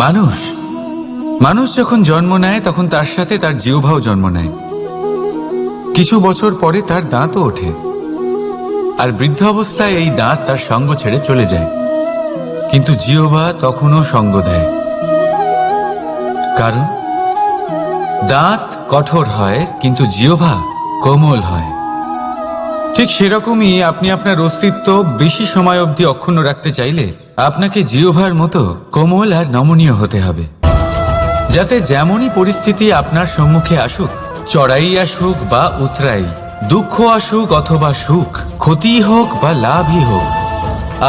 মানুষ মানুষ যখন জন্ম নেয় তখন তার সাথে তার জিহ্বাও জন্ম নেয়। কিছু বছর পরে তার দাঁতও ওঠে, আর বৃদ্ধ অবস্থায় এই দাঁত তার সঙ্গ ছেড়ে চলে যায়, কিন্তু জিহ্বা তখনও সঙ্গ দেয়। কারণ দাঁত কঠোর হয় কিন্তু জিহ্বা কোমল হয়। ঠিক সেরকমই আপনি আপনার অস্তিত্ব বেশি সময় অবধি অক্ষুণ্ণ রাখতে চাইলে আপনাকে জিহ্বার মতো কোমল আর নমনীয় হতে হবে, যাতে যেমনই পরিস্থিতি আপনার সম্মুখে আসুক, চড়াই আসুক বা উতরাই, দুঃখ আসুক অথবা সুখ, ক্ষতি হোক বা লাভই হোক,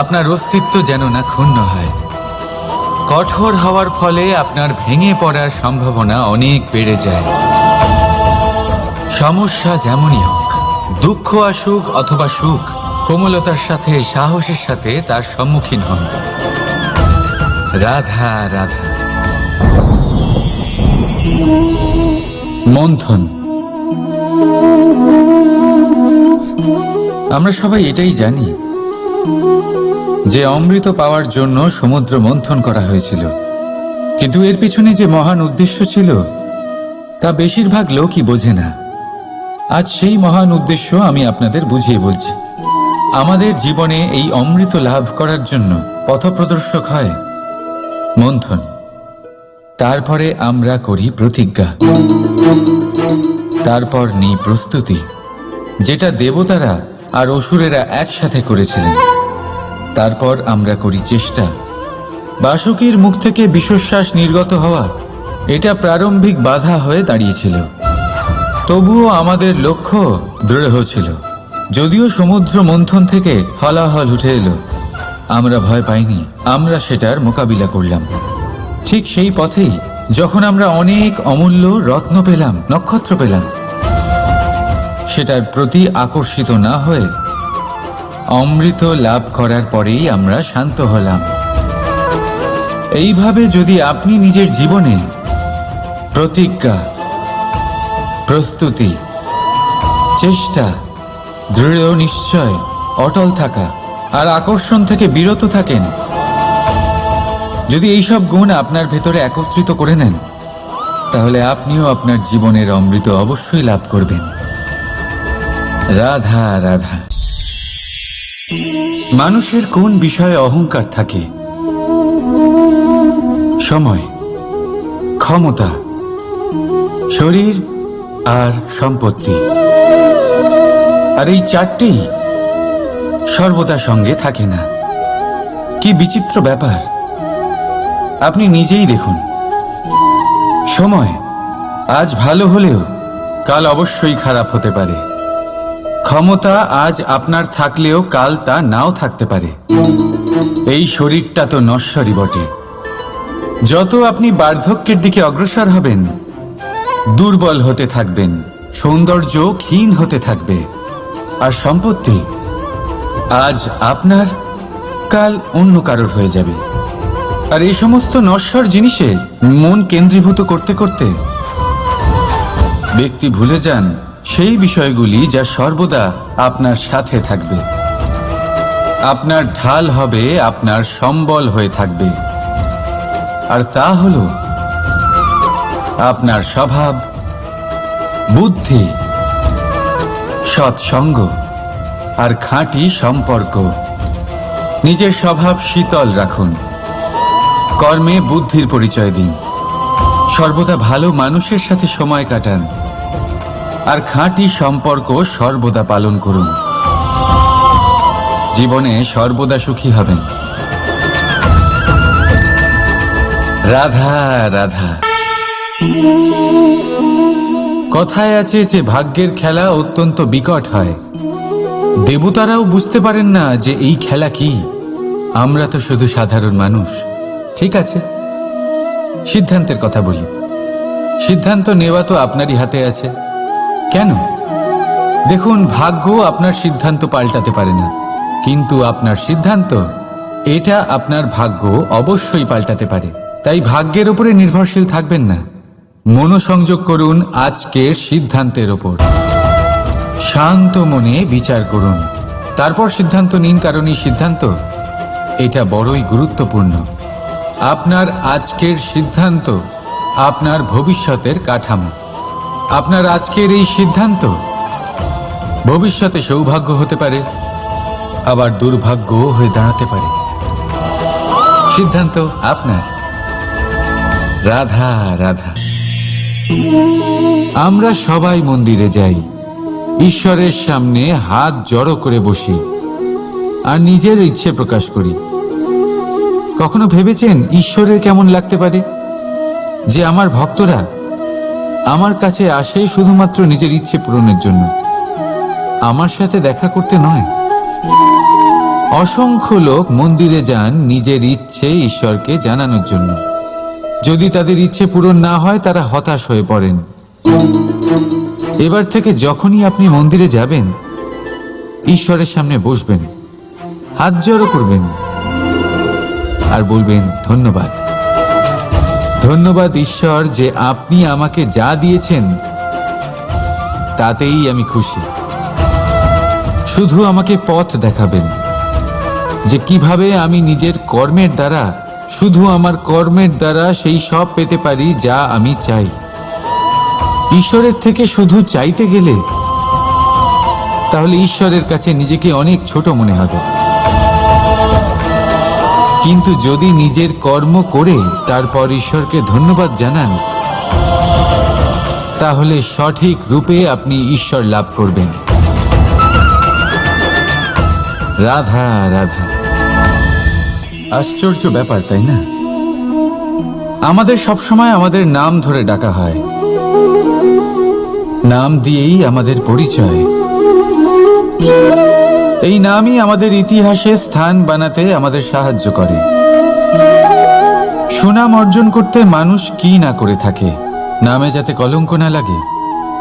আপনার অস্তিত্ব যেন না ক্ষুণ্ণ হয়। কঠোর হওয়ার ফলে আপনার ভেঙে পড়ার সম্ভাবনা অনেক বেড়ে যায়। সমস্যা যেমনই হোক, দুঃখ আসুক অথবা সুখ, কোমলতার সাথে সাহসের সাথে তার সম্মুখীন হন। রাধা রাধা। মন্থন। আমরা সবাই এটাই জানি যে অমৃত পাওয়ার জন্য সমুদ্র মন্থন করা হয়েছিল, কিন্তু এর পিছনে যে মহান উদ্দেশ্য ছিল তা বেশিরভাগ লোকই বোঝে না। আজ সেই মহান উদ্দেশ্য আমি আপনাদের বুঝিয়ে বলছি। আমাদের জীবনে এই অমৃত লাভ করার জন্য পথপ্রদর্শক হয় মন্থন। তারপরে আমরা করি প্রতিজ্ঞা, তারপর নিই প্রস্তুতি, যেটা দেবতারা আর অসুরেরা একসাথে করেছিলেন। তারপর আমরা করি চেষ্টা। বাসুকীর মুখ থেকে বিশ্বশ্বাস নির্গত হওয়া এটা প্রারম্ভিক বাধা হয়ে দাঁড়িয়েছিল, তবুও আমাদের লক্ষ্য দৃঢ় ছিল। যদিও সমুদ্র মন্থন থেকে হলাহল উঠে এলো, আমরা ভয় পাইনি, আমরা সেটার মোকাবিলা করলাম। ঠিক সেই পথেই যখন আমরা অনেক অমূল্য রত্ন পেলাম, নক্ষত্র পেলাম, সেটার প্রতি আকর্ষিত না হয়ে অমৃত লাভ করার পরেই আমরা শান্ত হলাম। এইভাবে যদি আপনি নিজের জীবনে প্রতিজ্ঞা, প্রস্তুতি, চেষ্টা, দৃঢ় নিশ্চয়, অটল থাকা আর আকর্ষণ থেকে বিরত থাকেন, যদি এইসব গুণ আপনার ভেতরে একত্রিত করে নেন, তাহলে আপনিও আপনার জীবনের অমৃত অবশ্যই লাভ করবেন। রাধা রাধা। মানুষের কোন বিষয়ে অহংকার থাকে? সময়, ক্ষমতা, শরীর আর সম্পত্তি। আর এই চারটেই সর্বদা সঙ্গে থাকে না। কি বিচিত্র ব্যাপার! আপনি নিজেই দেখুন। সময় আজ ভালো হলেও কাল অবশ্যই খারাপ হতে পারে। ক্ষমতা আজ আপনার থাকলেও কাল তা নাও থাকতে পারে। এই শরীরটা তো নশ্বরই বটে। যত আপনি বার্ধক্যের দিকে অগ্রসর হবেন, দুর্বল হতে থাকবেন, সৌন্দর্য ক্ষীণ হতে থাকবে। আর সম্পত্তি আজ আপনার, কাল অন্য কারোর হয়ে যাবে। আর এই সমস্ত নশ্বর জিনিসে মন কেন্দ্রীভূত করতে করতে ব্যক্তি ভুলে যান সেই বিষয়গুলি যা সর্বদা আপনার সাথে থাকবে, আপনার ঢাল হবে, আপনার সম্বল হয়ে থাকবে। আর তা হলো আপনার স্বভাব, বুদ্ধি, সৎসঙ্গ আর খাঁটি সম্পর্ক। নিজের স্বভাব শীতল রাখুন, কর্মে বুদ্ধির পরিচয় দিন, সর্বদা ভালো মানুষের সাথে সময় কাটান, আর খাঁটি সম্পর্ক সর্বদা পালন করুন। জীবনে সর্বদা সুখী হবেন। রাধা রাধা। কথায় আছে যে ভাগ্যের খেলা অত্যন্ত বিকট হয়। দেবতারাও বুঝতে পারেন না যে এই খেলা কি। আমরা তো শুধু সাধারণ মানুষ। ঠিক আছে, সিদ্ধান্তের কথা বলি। সিদ্ধান্ত নেওয়া তো আপনারই হাতে আছে। কেন? দেখুন, ভাগ্য আপনার সিদ্ধান্ত পাল্টাতে পারে না, কিন্তু আপনার সিদ্ধান্ত, এটা আপনার ভাগ্য অবশ্যই পাল্টাতে পারে। তাই ভাগ্যের উপরে নির্ভরশীল থাকবেন না। মনোসংযোগ করুন আজকের সিদ্ধান্তের ওপর। শান্ত মনে বিচার করুন, তারপর সিদ্ধান্ত নিন, কারণ এই সিদ্ধান্ত এটা বড়ই গুরুত্বপূর্ণ। আপনার আজকের সিদ্ধান্ত আপনার ভবিষ্যতের কাঠামো। আপনার আজকের এই সিদ্ধান্ত ভবিষ্যতে সৌভাগ্য হতে পারে, আবার দুর্ভাগ্যও হয়ে দাঁড়াতে পারে। সিদ্ধান্ত আপনার। রাধা রাধা। আমরা সবাই মন্দিরে যাই, ঈশ্বরের সামনে হাত জড়ো করে বসি আর নিজের ইচ্ছে প্রকাশ করি। কখনো ভেবেছেন ঈশ্বরের কেমন লাগতে পারে যে আমার ভক্তরা আমার কাছে আসে শুধুমাত্র নিজের ইচ্ছে পূরণের জন্য, আমার সাথে দেখা করতে নয়? অসংখ্য লোক মন্দিরে যান নিজের ইচ্ছে ঈশ্বরকে জানানোর জন্য। যদি তাদের ইচ্ছে পূরণ না হয় তারা হতাশ হয়ে পড়েন। এবার থেকে যখনই আপনি মন্দিরে যাবেন, ঈশ্বরের সামনে বসবেন, হাত জড়ো করবেন আর বলবেন, ধন্যবাদ, ধন্যবাদ ঈশ্বর যে আপনি আমাকে যা দিয়েছেন তাতেই আমি খুশি। শুধু আমাকে পথ দেখাবেন যে কিভাবে আমি নিজের কর্মের দ্বারা, শুধু আমার কর্মের দ্বারা সেই সব পেতে পারি যা আমি চাই। ঈশ্বরের থেকে শুধু চাইতে গেলে তাহলে ঈশ্বরের কাছে নিজেকে অনেক ছোট মনে হবে। কিন্তু যদি নিজের কর্ম করে তারপর ঈশ্বরকে ধন্যবাদ জানান, তাহলে সঠিক রূপে আপনি ঈশ্বর লাভ করবেন। রাধা রাধা। আশ্চর্য ব্যাপার, তাই না? আমাদের সবসময় আমাদের নাম ধরে ডাকা হয়, নাম দিয়েই আমাদের পরিচয়। এই নামই আমাদের ইতিহাসে স্থান বানাতে আমাদের সাহায্য করে। সুনাম অর্জন করতে মানুষ কি না করে থাকে, নামে যাতে কলঙ্ক না লাগে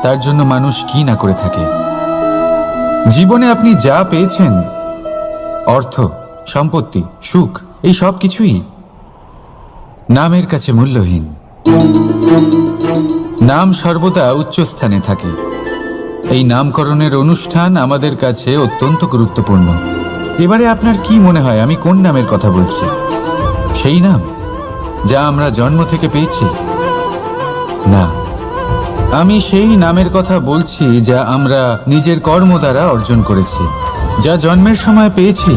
তার জন্য মানুষ কি না করে থাকে। জীবনে আপনি যা পেয়েছেন, অর্থ, সম্পত্তি, সুখ, এই সব কিছুই নামের কাছে মূল্যহীন। নাম সর্বদা উচ্চ স্থানে থাকে। এই নামকরণের অনুষ্ঠান আমাদের কাছে অত্যন্ত গুরুত্বপূর্ণ। এবারে আপনার কি মনে হয় আমি কোন নামের কথা বলছি? সেই নাম যা আমরা জন্ম থেকে পেয়েছি? না, আমি সেই নামের কথা বলছি যা আমরা নিজের কর্ম দ্বারা অর্জন করেছি। যা জন্মের সময় পেয়েছি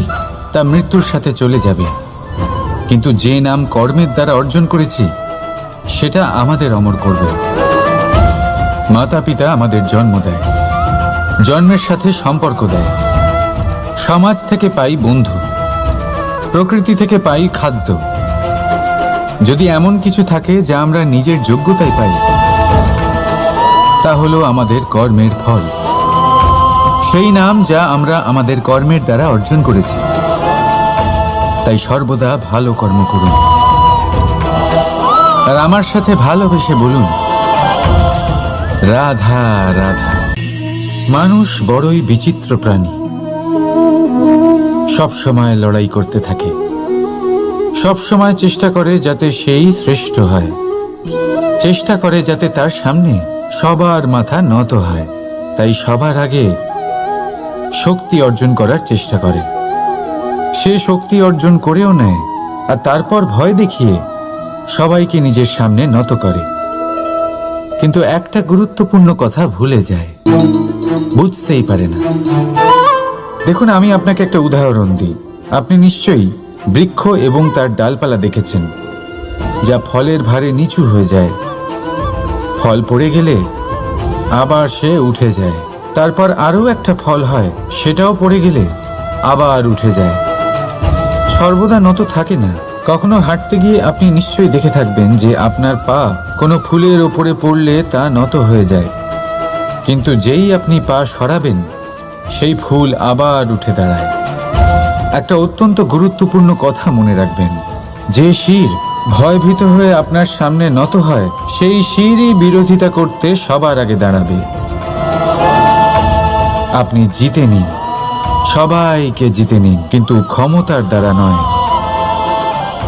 তা মৃত্যুর সাথে চলে যাবে, কিন্তু যে নাম কর্মের দ্বারা অর্জন করেছি সেটা আমাদের অমর করবে। মাতা পিতা আমাদের জন্ম দেয়, জন্মের সাথে সম্পর্ক দেয়, সমাজ থেকে পাই বন্ধু, প্রকৃতি থেকে পাই খাদ্য। যদি এমন কিছু থাকে যা আমরা নিজের যোগ্যতায় পাই, তা হলো আমাদের কর্মের ফল। সেই নাম যা আমরা আমাদের কর্মের দ্বারা অর্জন করেছি। তাই সর্বদা ভালো কর্ম করুন আর আমার সাথে ভালোবেসে বলুন, রাধা রাধা। মানুষ বড়ই বিচিত্র প্রাণী, সব সময় লড়াই করতে থাকে, সব সময় চেষ্টা করে যাতে সেই শ্রেষ্ঠ হয়, চেষ্টা করে যাতে তার সামনে সবার মাথা নত হয়। তাই সবার আগে শক্তি অর্জন করার চেষ্টা করে। সে শক্তি অর্জন করেও নেয় আর তারপর ভয় দেখিয়ে সবাইকে নিজের সামনে নত করে। কিন্তু একটা গুরুত্বপূর্ণ কথা ভুলে যায়, বুঝতেই পারে না। দেখুন, আমি আপনাকে একটা উদাহরণ দিই। আপনি নিশ্চয়ই বৃক্ষ এবং তার ডালপালা দেখেছেন, যা ফলের ভারে নিচু হয়ে যায়। ফল পড়ে গেলে আবার সে উঠে যায়, তারপর আরও একটা ফল হয়, সেটাও পড়ে গেলে আবার উঠে যায়। সর্বদা নত থাকে না। কখনো হাঁটতে গিয়ে আপনি নিশ্চয়ই দেখে থাকবেন যে আপনার পা কোনো ফুলের ওপরে পড়লে তা নত হয়ে যায়, কিন্তু যেই আপনি পা সরাবেন সেই ফুল আবার উঠে দাঁড়ায়। একটা অত্যন্ত গুরুত্বপূর্ণ কথা মনে রাখবেন, যে শির ভয়ভীত হয়ে আপনার সামনে নত হয়, সেই শিরই বিরোধিতা করতে সবার আগে দাঁড়াবে। আপনি জিতে নিন, সবাইকে জিতে নিন, কিন্তু ক্ষমতার দ্বারা নয়।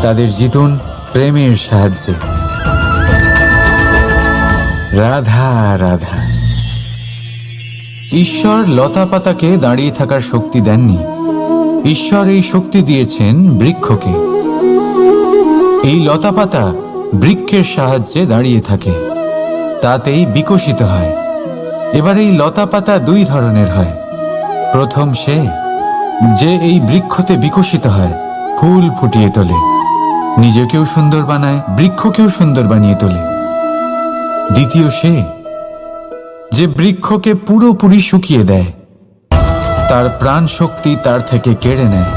তাদের জিতুন প্রেমের সাহায্যে। রাধা রাধা। ঈশ্বর লতা পাতাকে দাঁড়িয়ে থাকার শক্তি দেননি, ঈশ্বর এই শক্তি দিয়েছেন বৃক্ষকে। এই লতাপাতা বৃক্ষের সাহায্যে দাঁড়িয়ে থাকে, তাতেই বিকশিত হয়। এবার এই লতাপাতা দুই ধরনের হয়। প্রথম সে যে এই বৃক্ষতে বিকশিত হয়, ফুল ফুটিয়ে তোলে, নিজেকেও সুন্দর বানায়, বৃক্ষকেও সুন্দর বানিয়ে তোলে। দ্বিতীয় সে যে বৃক্ষকে পুরোপুরি শুকিয়ে দেয়, তার প্রাণ শক্তি তার থেকে কেড়ে নেয়,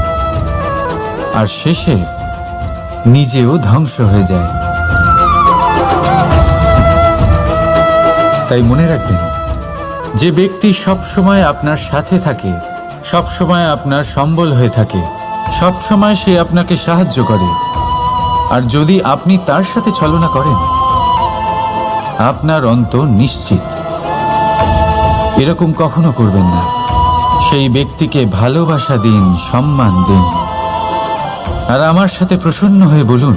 আর শেষে নিজেও ধ্বংস হয়ে যায়। তাই মনে রাখবেন, যে ব্যক্তি সবসময় আপনার সাথে থাকে, সবসময় আপনার সম্বল হয়ে থাকে, সবসময় সে আপনাকে সাহায্য করে, আর যদি আপনি তার সাথে ছলনা করেন, আপনার অন্ত নিশ্চিত। এরকম কখনো করবেন না। সেই ব্যক্তিকে ভালোবাসা দিন, সম্মান দিন, আর আমার সাথে প্রসন্ন হয়ে বলুন,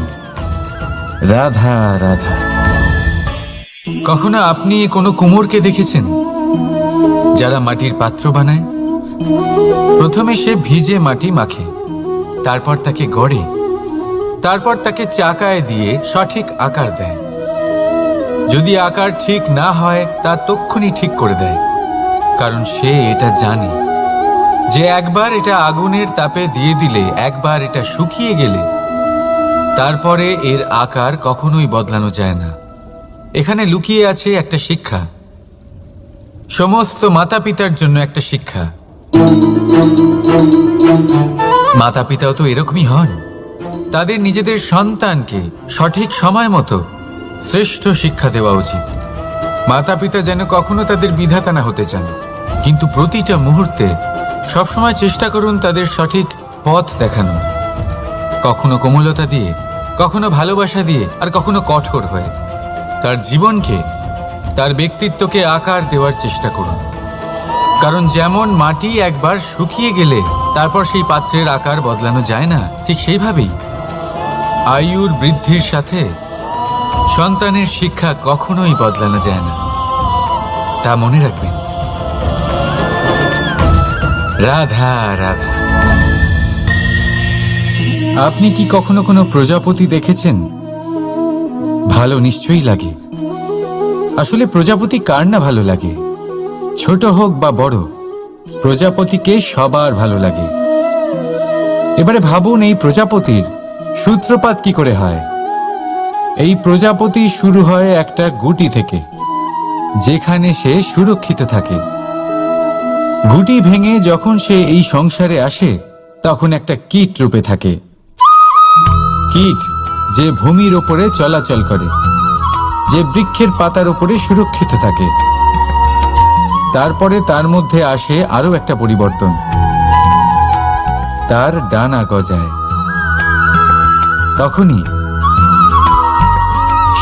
রাধা রাধা। কখনো আপনি কোনো কুমোরকে দেখেছেন যারা মাটির পাত্র বানায়? প্রথমে সে ভিজে মাটি মাখে, তারপর তাকে গড়ে, তারপর তাকে চাকায় দিয়ে সঠিক আকার দেয়। যদি আকার ঠিক না হয় তা তক্ষুনি ঠিক করে দেয়, কারণ সে এটা জানে যে একবার এটা আগুনের তাপে দিয়ে দিলে, একবার এটা শুকিয়ে গেলে তারপরে এর আকার কখনোই বদলানো যায় না। এখানে লুকিয়ে আছে একটা শিক্ষা, সমস্ত মাতা পিতার জন্য একটা শিক্ষা। মাতা পিতাও তো এরকমই হন, তাদের নিজেদের সন্তানকে সঠিক সময় মতো শ্রেষ্ঠ শিক্ষা দেওয়া উচিত। মাতা পিতা যেন কখনো তাদের বিধাতা না হতে চান, কিন্তু প্রতিটা মুহূর্তে সবসময় চেষ্টা করুন তাদের সঠিক পথ দেখানো, কখনো কোমলতা দিয়ে, কখনো ভালোবাসা দিয়ে, আর কখনো কঠোর হয়ে। তার জীবনকে, তার ব্যক্তিত্বকে আকার দেওয়ার চেষ্টা করুন, কারণ যেমন মাটি একবার শুকিয়ে গেলে তারপর সেই পাত্রের আকার বদলানো যায় না, ঠিক সেইভাবেই আয়ুর বৃদ্ধির সাথে সন্তানের শিক্ষা কখনোই বদলানো যায় না। তা মনে রাখবেন। রাধা রাধা। আপনি কি কখনো কোনো প্রজাপতি দেখেছেন? ভালো নিশ্চয়ই লাগে। আসলে প্রজাপতি কার না ভালো লাগে? ছোট হোক বা বড়, প্রজাপতিকে সবার ভালো লাগে। এবারে ভাবুন, এই প্রজাপতির সূত্রপাত কি করে হয়? এই প্রজাপতি শুরু হয় একটা গুটি থেকে, যেখানে সে সুরক্ষিত থাকে। গুটি ভেঙে যখন সে এই সংসারে আসে, তখন একটা কীট রূপে থাকে। কীট যে ভূমির ওপরে চলাচল করে, যে বৃক্ষের পাতার ওপরে সুরক্ষিত থাকে। তারপরে তার মধ্যে আসে আরো একটা পরিবর্তন, তার ডানা গজায়। তখনই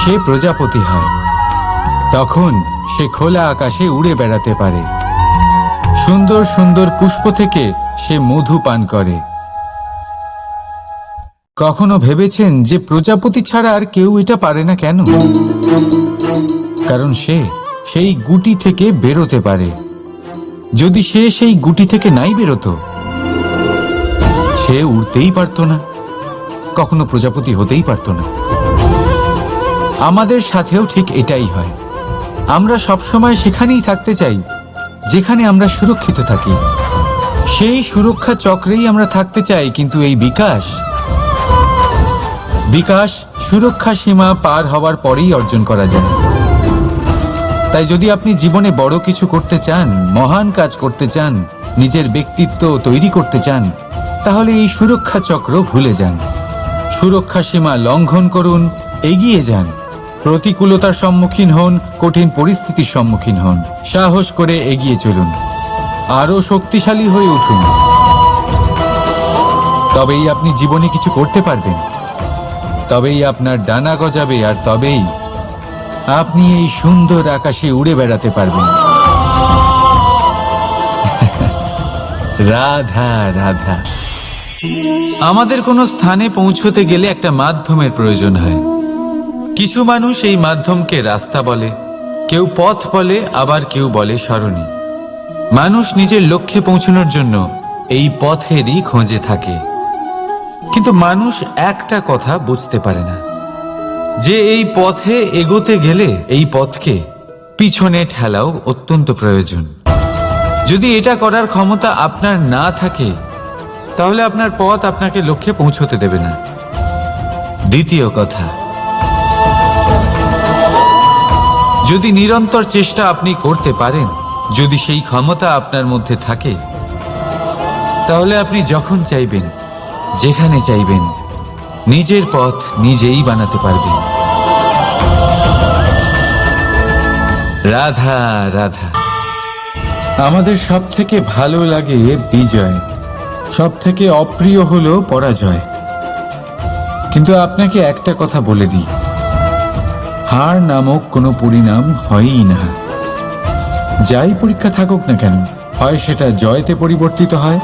সে প্রজাপতি হয়। তখন সে খোলা আকাশে উড়ে বেড়াতে পারে। সুন্দর সুন্দর পুষ্প থেকে সে মধু পান করে। কখনো ভেবেছেন যে প্রজাপতি ছাড়া আর কেউ এটা পারে না কেন? কারণ সে সেই গুটি থেকে বেরোতে পারে। যদি সে সেই গুটি থেকে নাই বেরোতো, সে উড়তেই পারতো না, কখনো প্রজাপতি হতেই পারতো না। আমাদের সাথেও ঠিক এটাই হয়। আমরা সবসময় সেখানেই থাকতে চাই যেখানে আমরা সুরক্ষিত থাকি। সেই সুরক্ষা চক্রেই আমরা থাকতে চাই, কিন্তু এই বিকাশ সুরক্ষা সীমা পার হওয়ার পরেই অর্জন করা যায়। তাই যদি আপনি জীবনে বড় কিছু করতে চান, মহান কাজ করতে চান, নিজের ব্যক্তিত্ব তৈরি করতে চান, তাহলে এই সুরক্ষা চক্র ভুলে যান। সুরক্ষা সীমা লঙ্ঘন করুন, এগিয়ে যান, প্রতিকূলতার সম্মুখীন হন, কঠিন পরিস্থিতির সম্মুখীন হন, সাহস করে এগিয়ে চলুন, আরো শক্তিশালী হয়ে উঠুন। তবেই আপনি জীবনে কিছু করতে পারবেন, তবেই আপনার ডানা গজাবে, আর তবেই আপনি এই সুন্দর আকাশে উড়ে বেড়াতে পারবেন। রাধা রাধা। আমাদের কোনো স্থানে পৌঁছতে গেলে একটা মাধ্যমের প্রয়োজন হয়। কিছু মানুষ এই মাধ্যমকে রাস্তা বলে, কেউ পথ বলে, আবার কেউ বলে সরণি। মানুষ নিজের লক্ষ্যে পৌঁছানোর জন্য এই পথেরই খোঁজে থাকে। কিন্তু মানুষ একটা কথা বুঝতে পারে না, যে এই পথে এগোতে গেলে এই পথকে পিছনে ঠেলাও অত্যন্ত প্রয়োজন। যদি এটা করার ক্ষমতা আপনার না থাকে, তাহলে আপনার পথ আপনাকে লক্ষ্যে পৌঁছতে দেবে না। দ্বিতীয় কথা, যদি নিরন্তর চেষ্টা আপনি করতে পারেন, যদি সেই ক্ষমতা আপনার মধ্যে থাকে, তাহলে আপনি যখন চাইবেন, যেখানে চাইবেন, নিজের পথ নিজেই বানাতে পারবেন। রাধা রাধা। আমাদের সব থেকে ভালো লাগে বিজয়, সব থেকে অপ্রিয় হলো পরাজয়। কিন্তু আপনাকে একটা কথা বলে দিই, হার নামক কোনো পরিণাম হয়ই না। যাই পরীক্ষা থাকুক না কেন, হয় সেটা জয়তে পরিবর্তিত হয়,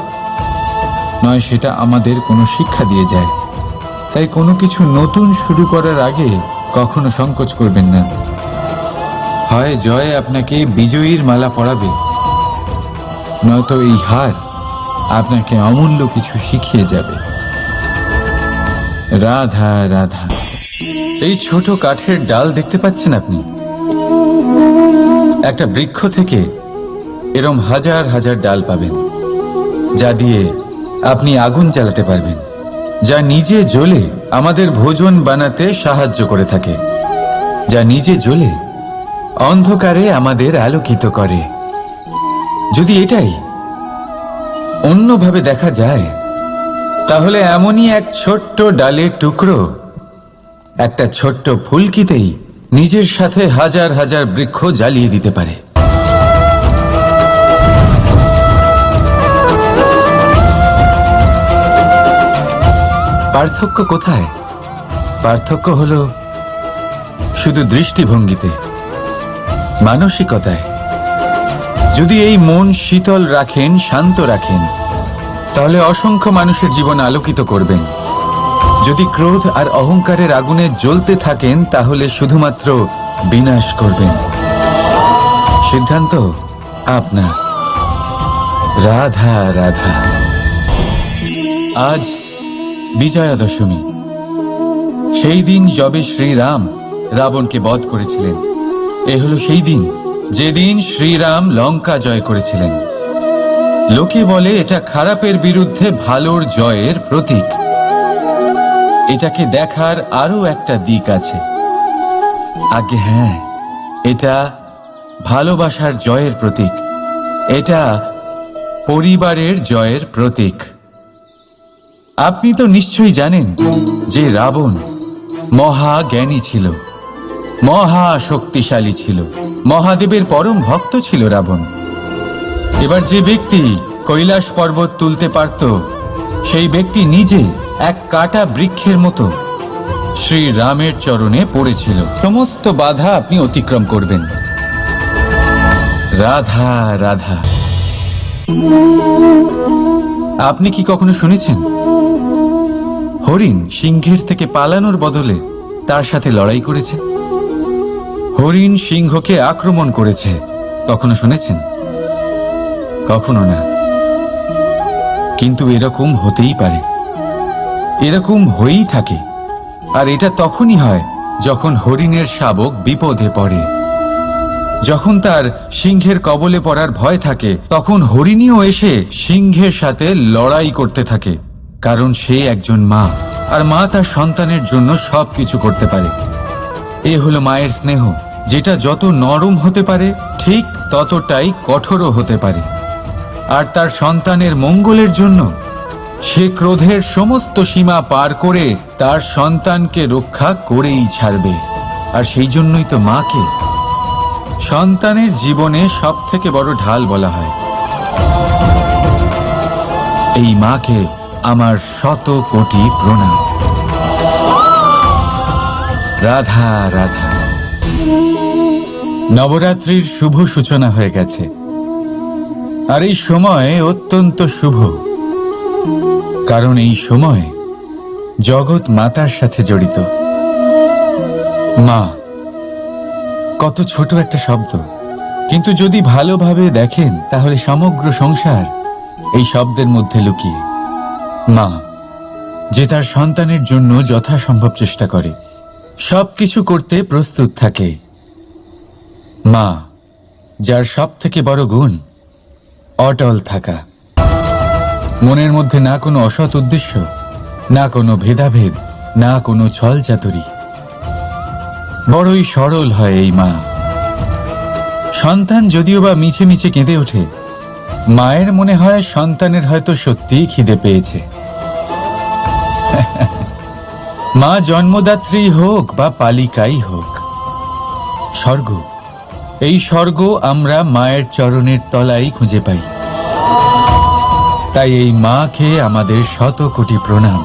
নয় সেটা আমাদের কোনো শিক্ষা দিয়ে যায়। তাই কোনো কিছু নতুন শুরু করার আগে কখনো সংকোচ করবেন না। হয় জয় আপনাকে বিজয়ীর মালা পরাবে, নয়তো এই হার আপনাকে অমূল্য কিছু শিখিয়ে যাবে। রাধা রাধা। এই ছোট কাঠের ডাল দেখতে পাচ্ছেন আপনি? একটা বৃক্ষ থেকে এরম হাজার হাজার ডাল পাবেন, যা দিয়ে আপনি আগুন জ্বালাতে পারবেন, যা নিজে জ্বলে আমাদের ভোজন বানাতে সাহায্য করে থাকে, যা নিজে জ্বলে অন্ধকারে আমাদের আলোকিত করে। যদি এটাই অন্যভাবে দেখা যায়, তাহলে এমনই এক ছোট্ট ডালের টুকরো একটা ছোট্ট ফুলকিতেই নিজের সাথে হাজার হাজার বৃক্ষ জ্বালিয়ে দিতে পারে। পার্থক্য কোথায়? পার্থক্য হলো শুধু দৃষ্টিভঙ্গিতে, মানসিকতায়। যদি এই মন শীতল রাখেন, শান্ত রাখেন, তাহলে অসংখ্য মানুষের জীবন আলোকিত করবেন। যদি ক্রোধ আর অহংকারের আগুনে জ্বলতে থাকেন, তাহলে শুধুমাত্র বিনাশ করবেন। সিদ্ধান্ত আপনার। রাধা রাধা। আজ বিজয়া দশমী, সেই দিন যবে শ্রীরাম রাবণকে বধ করেছিলেন। এ হলো সেই দিন যেদিন শ্রীরাম লঙ্কা জয় করেছিলেন। লোকে বলে এটা খারাপের বিরুদ্ধে ভালোর জয়ের প্রতীক। এটাকে দেখার আরো একটা দিক আছে। আগে হ্যাঁ, এটা ভালোবাসার জয়ের প্রতীক, এটা পরিবারের জয়ের প্রতীক। আপনি তো নিশ্চয়ই জানেন যে রাবণ মহা জ্ঞানী ছিল, মহা শক্তিশালী ছিল, মহাদেবের পরম ভক্ত ছিল রাবণ। এবার যে ব্যক্তি কৈলাস পর্বত তুলতে পারত, সেই ব্যক্তি নিজে এক কাটা বৃক্ষের মতো শ্রীরামের চরণে পড়েছিল। সমস্ত বাধা আপনি অতিক্রম করবেন। রাধা রাধা। আপনি কি কখনো শুনেছেন হরিণ সিংহের থেকে পালানোর বদলে তার সাথে লড়াই করেছে? হরিণ সিংহকে আক্রমণ করেছে, কখনো শুনেছেন? কখনো না। কিন্তু এরকম হতেই পারে, এরকম হয়েই থাকে। আর এটা তখনই হয় যখন হরিণের শাবক বিপদে পড়ে, যখন তার সিংহের কবলে পড়ার ভয় থাকে, তখন হরিণীও এসে সিংহের সাথে লড়াই করতে থাকে। কারণ সে একজন মা, আর মা তার সন্তানের জন্য সবকিছু করতে পারে। এ হলো মায়ের স্নেহ, যেটা যত নরম হতে পারে ঠিক ততটাই কঠোরও হতে পারে। আর তার সন্তানের মঙ্গলের জন্য সে ক্রোধের সমস্ত সীমা পার করে তার সন্তানকে রক্ষা করেই ছাড়বে। আর সেই জন্যই তো মাকে সন্তানের জীবনে সব থেকে বড় ঢাল বলা হয়। এই মাকে আমার শত কোটি প্রণাম। রাধা রাধা। নবরাত্রির শুভ সূচনা হয়ে গেছে, আর এই সময় অত্যন্ত শুভ, কারণ এই সময় জগৎ মাতার সাথে জড়িত। মা কত ছোট একটা শব্দ, কিন্তু যদি ভালোভাবে দেখেন তাহলে সমগ্র সংসার এই শব্দের মধ্যে লুকিয়ে। মা, যে তার সন্তানের জন্য যথাসম্ভব চেষ্টা করে, সবকিছু করতে প্রস্তুত থাকে। মা, যার সব থেকে বড় গুণ অটল থাকা। মনের মধ্যে না কোনো অসৎ উদ্দেশ্য, না কোনো ভেদাভেদ, না কোনো ছল চাতুরি। বড়ই সরল হয় এই মা। সন্তান যদিও বা মিছে মিছে কেঁদে ওঠে, মায়ের মনে হয় সন্তানের হয়তো সত্যিই খিদে পেয়েছে। মা জন্মদাত্রী হোক বা পালিকাই হোক, স্বর্গ, এই স্বর্গ আমরা মায়ের চরণের তলায় খুঁজে পাই। তাই এই মাকে আমাদের শত কোটি প্রণাম।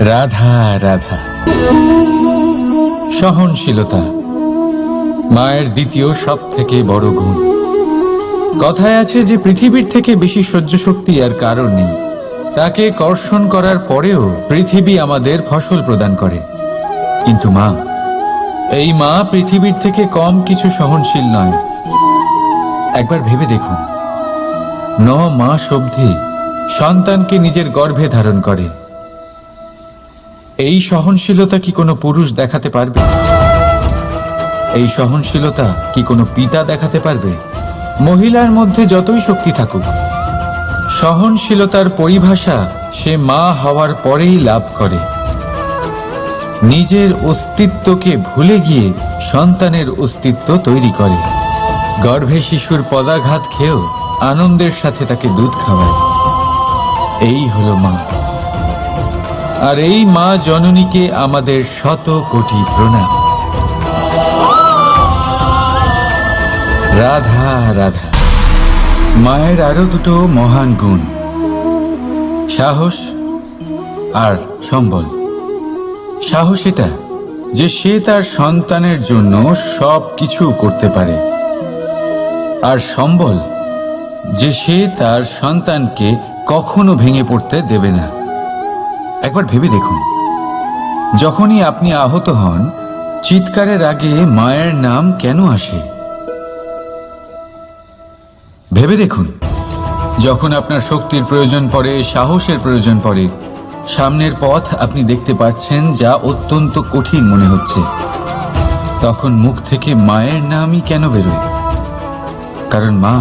রাধা রাধা। সহনশীলতা মায়ের দ্বিতীয় সব থেকে বড় গুণ। কথায় আছে যে পৃথিবীর থেকে বেশি সহ্য শক্তি আর কারণ নেই। তাকে কর্ষণ করার পরেও পৃথিবী আমাদের ফসল প্রদান করে, কিন্তু মা, এই মা পৃথিবীর থেকে কম কিছু সহনশীল নয়। একবার ভেবে দেখুন, 9 মাস অবধি সন্তানকে নিজের গর্ভে ধারণ করে। এই সহনশীলতা কি কোনো পুরুষ দেখাতে পারবে? এই সহনশীলতা কি কোনো পিতা দেখাতে পারবে? মহিলার মধ্যে যতই শক্তি থাকুক, সহনশীলতার পরিভাষা সে মা হওয়ার পরেই লাভ করে। নিজের অস্তিত্বকে ভুলে গিয়ে সন্তানের অস্তিত্ব তৈরি করে। গর্ভে শিশুর পদাঘাত খেয়েও আনন্দের সাথে তাকে দুধ খাওয়ায়। এই হলো মা। আর এই মা জননীকে আমাদের শত কোটি প্রণাম। রাধা রাধা। মায়ের আরো দুটো মহান গুণ, সাহস আর সম্বল। সাহস এটা যে সে তার সন্তানের জন্য সব কিছু করতে পারে, আর সম্বল যে সে তার সন্তানকে কখনো ভেঙে পড়তে দেবে না। একবার ভেবে দেখুন, যখনই আপনি আহত হন, চিৎকারের আগে মায়ের নাম কেন আসে? ভেবে দেখুন, যখন আপনার শক্তির প্রয়োজন পড়ে, সাহসের প্রয়োজন পড়ে, সামনের পথ আপনি দেখতে পাচ্ছেন যা অত্যন্ত কঠিন মনে হচ্ছে, তখন মুখ থেকে মায়ের নামই কেন বেরোয়? কারণ মা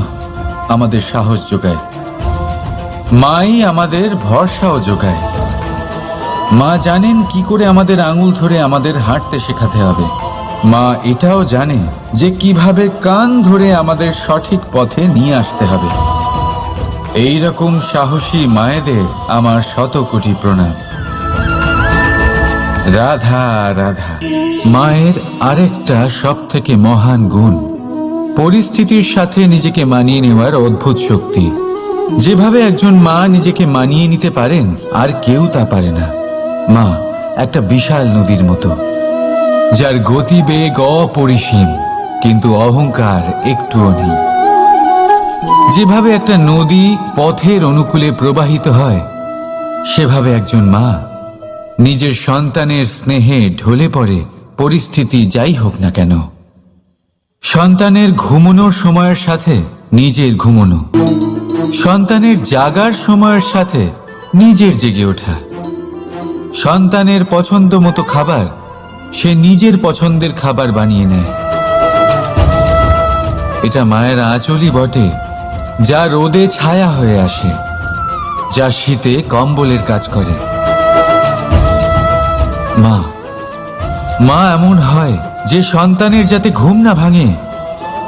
আমাদের সাহস যোগায়, মাই আমাদের ভরসাও যোগায়। মা জানেন কি করে আমাদের আঙুল ধরে আমাদের হাঁটতে শেখাতে হবে। মা এটাও জানে যে কিভাবে কান ধরে আমাদের সঠিক পথে নিয়ে আসতে হবে। এই রকম সাহসী মায়েদের আমার শত কোটি প্রণাম। রাধা রাধা। মায়ের আরেকটা সব থেকে মহান গুণ, পরিস্থিতির সাথে নিজেকে মানিয়ে নেওয়ার অদ্ভুত শক্তি। যেভাবে একজন মা নিজেকে মানিয়ে নিতে পারেন, আর কেউ তা পারে না। মা একটা বিশাল নদীর মতো, যার গতিবেগ অপরিসীম, কিন্তু অহংকার একটুও নেই। যেভাবে একটা নদী পথের অনুকূলে প্রবাহিত হয়, সেভাবে একজন মা নিজের সন্তানের স্নেহে ঢলে পড়ে, পরিস্থিতি যাই হোক না কেন। সন্তানের ঘুমানোর সময়ের সাথে নিজের ঘুমানো, সন্তানের জাগার সময়ের সাথে নিজের জেগে ওঠা, সন্তানের পছন্দ মতো খাবার সে নিজের পছন্দের খাবার বানিয়ে নেয়। এটা মায়ের আঁচলই বটে, যা রোদে ছায়া হয়ে আসে, যা শীতে কম্বলের কাজ করে। মা মা এমন হয় যে সন্তানের যাতে ঘুম না ভাঙে,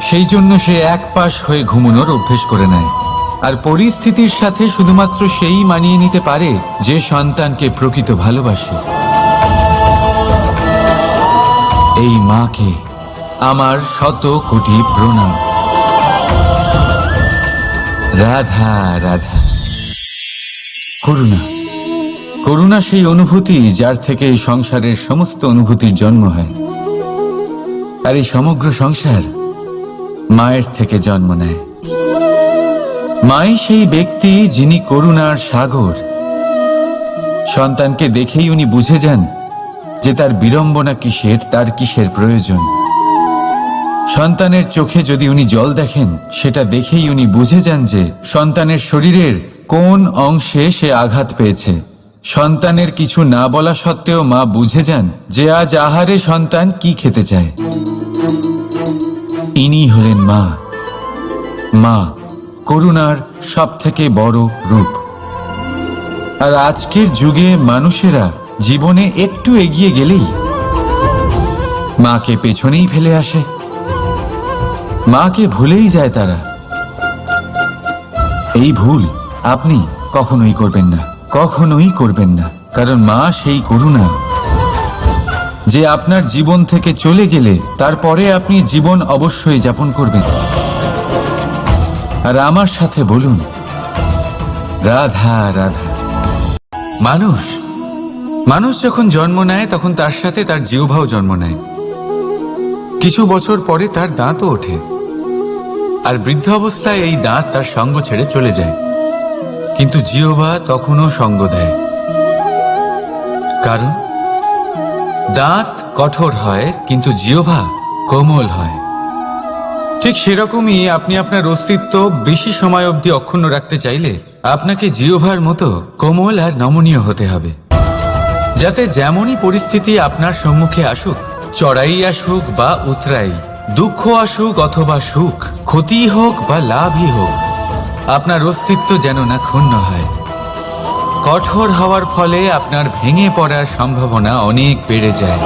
সেই জন্য সে এক পাশ হয়ে ঘুমানোর অভ্যেস করে নেয়। আর পরিস্থিতির সাথে শুধুমাত্র সেই মানিয়ে নিতে পারে যে সন্তানকে প্রকৃত ভালোবাসে। এই মাকে আমার শত কোটি প্রণাম। রাধা রাধা। করুণা। করুণা সেই অনুভূতি যার থেকে এই সংসারের সমস্ত অনুভূতির জন্ম হয়। আর এই সমগ্র সংসার মায়ের থেকে জন্ম নেয়। মাই সেই ব্যক্তি যিনি করুণার সাগর। সন্তানকে দেখেই উনি বুঝে যান যে তার বিড়ম্বনা কিসের, তার কিসের প্রয়োজন। সন্তানের চোখে যদি উনি জল দেখেন, সেটা দেখেই উনি বুঝে যান যে সন্তানের শরীরের কোন অংশে সে আঘাত পেয়েছে, সন্তানের কিছু না বলা সত্ত্বেও মা বুঝে যান যে আজ আহারে সন্তান কি খেতে চায়। ইনি হলেন মা। মা করুণার সবথেকে বড় রূপ। আর আজকের যুগে মানুষেরা জীবনে একটু এগিয়ে গেলেই মাকে পেছনেই ফেলে আসে, মাকে ভুলেই যায় তারা। এই ভুল আপনি কখনোই করবেন না, কখনোই করবেন না। কারণ মা সেই করুণা যে আপনার জীবন থেকে চলে গেলে তারপরে আপনি জীবন অবশ্যই যাপন করবেন। আর আমার সাথে বলুন, রাধা রাধা। মানুষ যখন জন্ম নেয় তখন তার সাথে তার জিহ্বাও জন্ম নেয়। কিছু বছর পরে তার দাঁতও ওঠে, আর বৃদ্ধ অবস্থায় এই দাঁত তার সঙ্গ ছেড়ে চলে যায়। কিন্তু জিহ্বা তখনও সঙ্গ দেয়, কারণ দাঁত কঠোর হয় কিন্তু জিহ্বা কোমল হয়। ঠিক সেরকমই আপনি আপনার অস্তিত্ব বেশি সময় অবধি অক্ষুণ্ণ রাখতে চাইলে আপনাকে জিহ্বার মতো কোমল আর নমনীয় হতে হবে, যাতে যেমনই পরিস্থিতি আপনার সম্মুখে আসুক, চড়াই আসুক বা উতরাই, দুঃখ আসুক অথবা সুখ, ক্ষতি হোক বা লাভই হোক, আপনার অস্তিত্ব যেন না ক্ষুণ্ণ হয়। কঠোর হওয়ার ফলে আপনার ভেঙে পড়ার সম্ভাবনা অনেক বেড়ে যায়।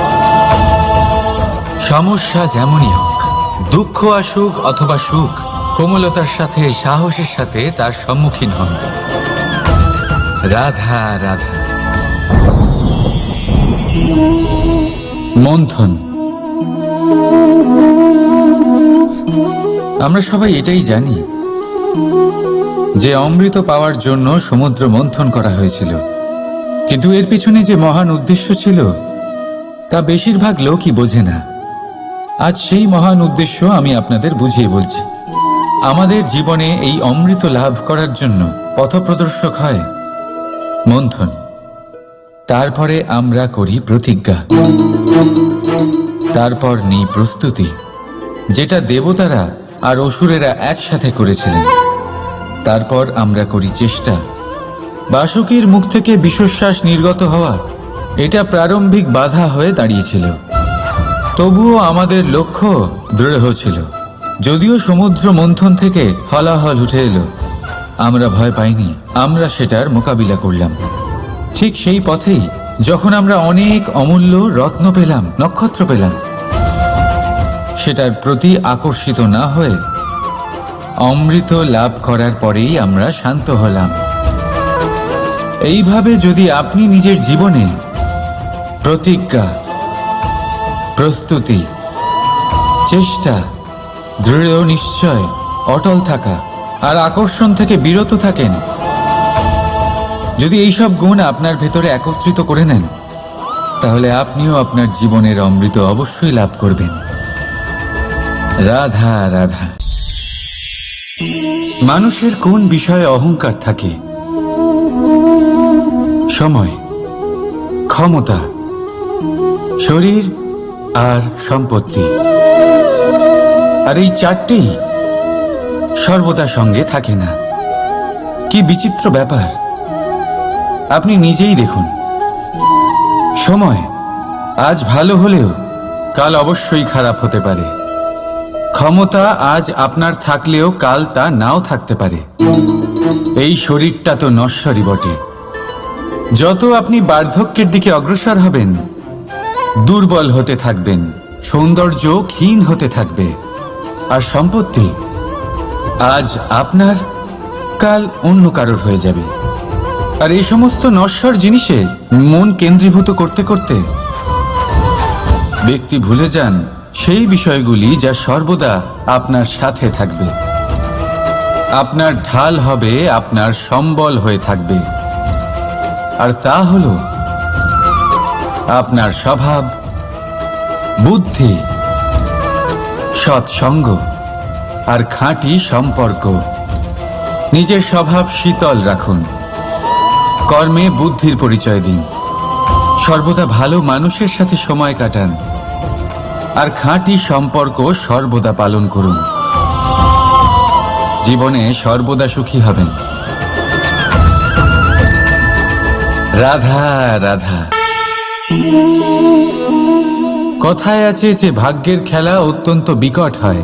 সমস্যা যেমনই হোক, দুঃখ আসুক অথবা সুখ, কোমলতার সাথে সাহসের সাথে তার সম্মুখীন হন। রাধা রাধা। মন্থন। আমরা সবাই এটাই জানি যে অমৃত পাওয়ার জন্য সমুদ্র মন্থন করা হয়েছিল, কিন্তু এর পিছনে যে মহান উদ্দেশ্য ছিল তা বেশিরভাগ লোকই বোঝে না। আজ সেই মহান উদ্দেশ্য আমি আপনাদের বুঝিয়ে বলছি। আমাদের জীবনে এই অমৃত লাভ করার জন্য পথপ্রদর্শক হয় মন্থন। তারপরে আমরা করি প্রতিজ্ঞা, তারপর নিই প্রস্তুতি, যেটা দেবতারা আর অসুরেরা একসাথে করেছিলেন। তারপর আমরা করি চেষ্টা। বাসুকীর মুখ থেকে বিশ্বশ্বাস নির্গত হওয়া এটা প্রারম্ভিক বাধা হয়ে দাঁড়িয়েছিল, তবুও আমাদের লক্ষ্য দৃঢ় ছিল। যদিও সমুদ্র মন্থন থেকে হলাহল উঠে এলো, আমরা ভয় পাইনি, আমরা সেটার মোকাবিলা করলাম। ঠিক সেই পথেই যখন আমরা অনেক অমূল্য রত্ন পেলাম, নক্ষত্র পেলাম, সেটার প্রতি আকর্ষিত না হয়ে অমৃত লাভ করার পরেই আমরা শান্ত হলাম। এইভাবে যদি আপনি নিজের জীবনে প্রতিজ্ঞা, প্রস্তুতি, চেষ্টা, দৃঢ় নিশ্চয়, অটল থাকা আর আকর্ষণ থেকে বিরত থাকেন, যদি এইসব গুণ আপনার ভেতরে একত্রিত করে নেন, তাহলে আপনিও আপনার জীবনের অমৃত অবশ্যই লাভ করবেন। রাধা রাধা। মানুষের কোন বিষয়ে অহংকার থাকে? সময়, ক্ষমতা, শরীর আর সম্পত্তি। আর এই চারটেই সর্বদা সঙ্গে থাকে না। কি বিচিত্র ব্যাপার! আপনি নিজেই দেখুন। সময় আজ ভালো হলেও কাল অবশ্যই খারাপ হতে পারে। ক্ষমতা আজ আপনার থাকলেও কাল তা নাও থাকতে পারে। এই শরীরটা তো নশ্বরই বটে। যত আপনি বার্ধক্যের দিকে অগ্রসর হবেন, দুর্বল হতে থাকবেন, সৌন্দর্য ক্ষীণ হতে থাকবে। আর সম্পত্তি আজ আপনার, কাল অন্য কারোর হয়ে যাবে। আর এই সমস্ত নশ্বর জিনিসে মন কেন্দ্রীভূত করতে করতে ব্যক্তি ভুলে যান সেই বিষয়গুলি যা সর্বদা আপনার সাথে থাকবে, আপনার ঢাল হবে, আপনার সম্বল হয়ে থাকবে। আর তা হলো আপনার স্বভাব, বুদ্ধি, সৎসঙ্গ আর খাঁটি সম্পর্ক। নিজের স্বভাব শীতল রাখুন, কর্মে বুদ্ধির পরিচয় দিন, সর্বদা ভালো মানুষের সাথে সময় কাটান, আর খাঁটি সম্পর্ক সর্বদা পালন করুন। জীবনে সর্বদা সুখী হবেন। রাধা রাধা। কথায় আছে যে ভাগ্যের খেলা অত্যন্ত বিকট হয়।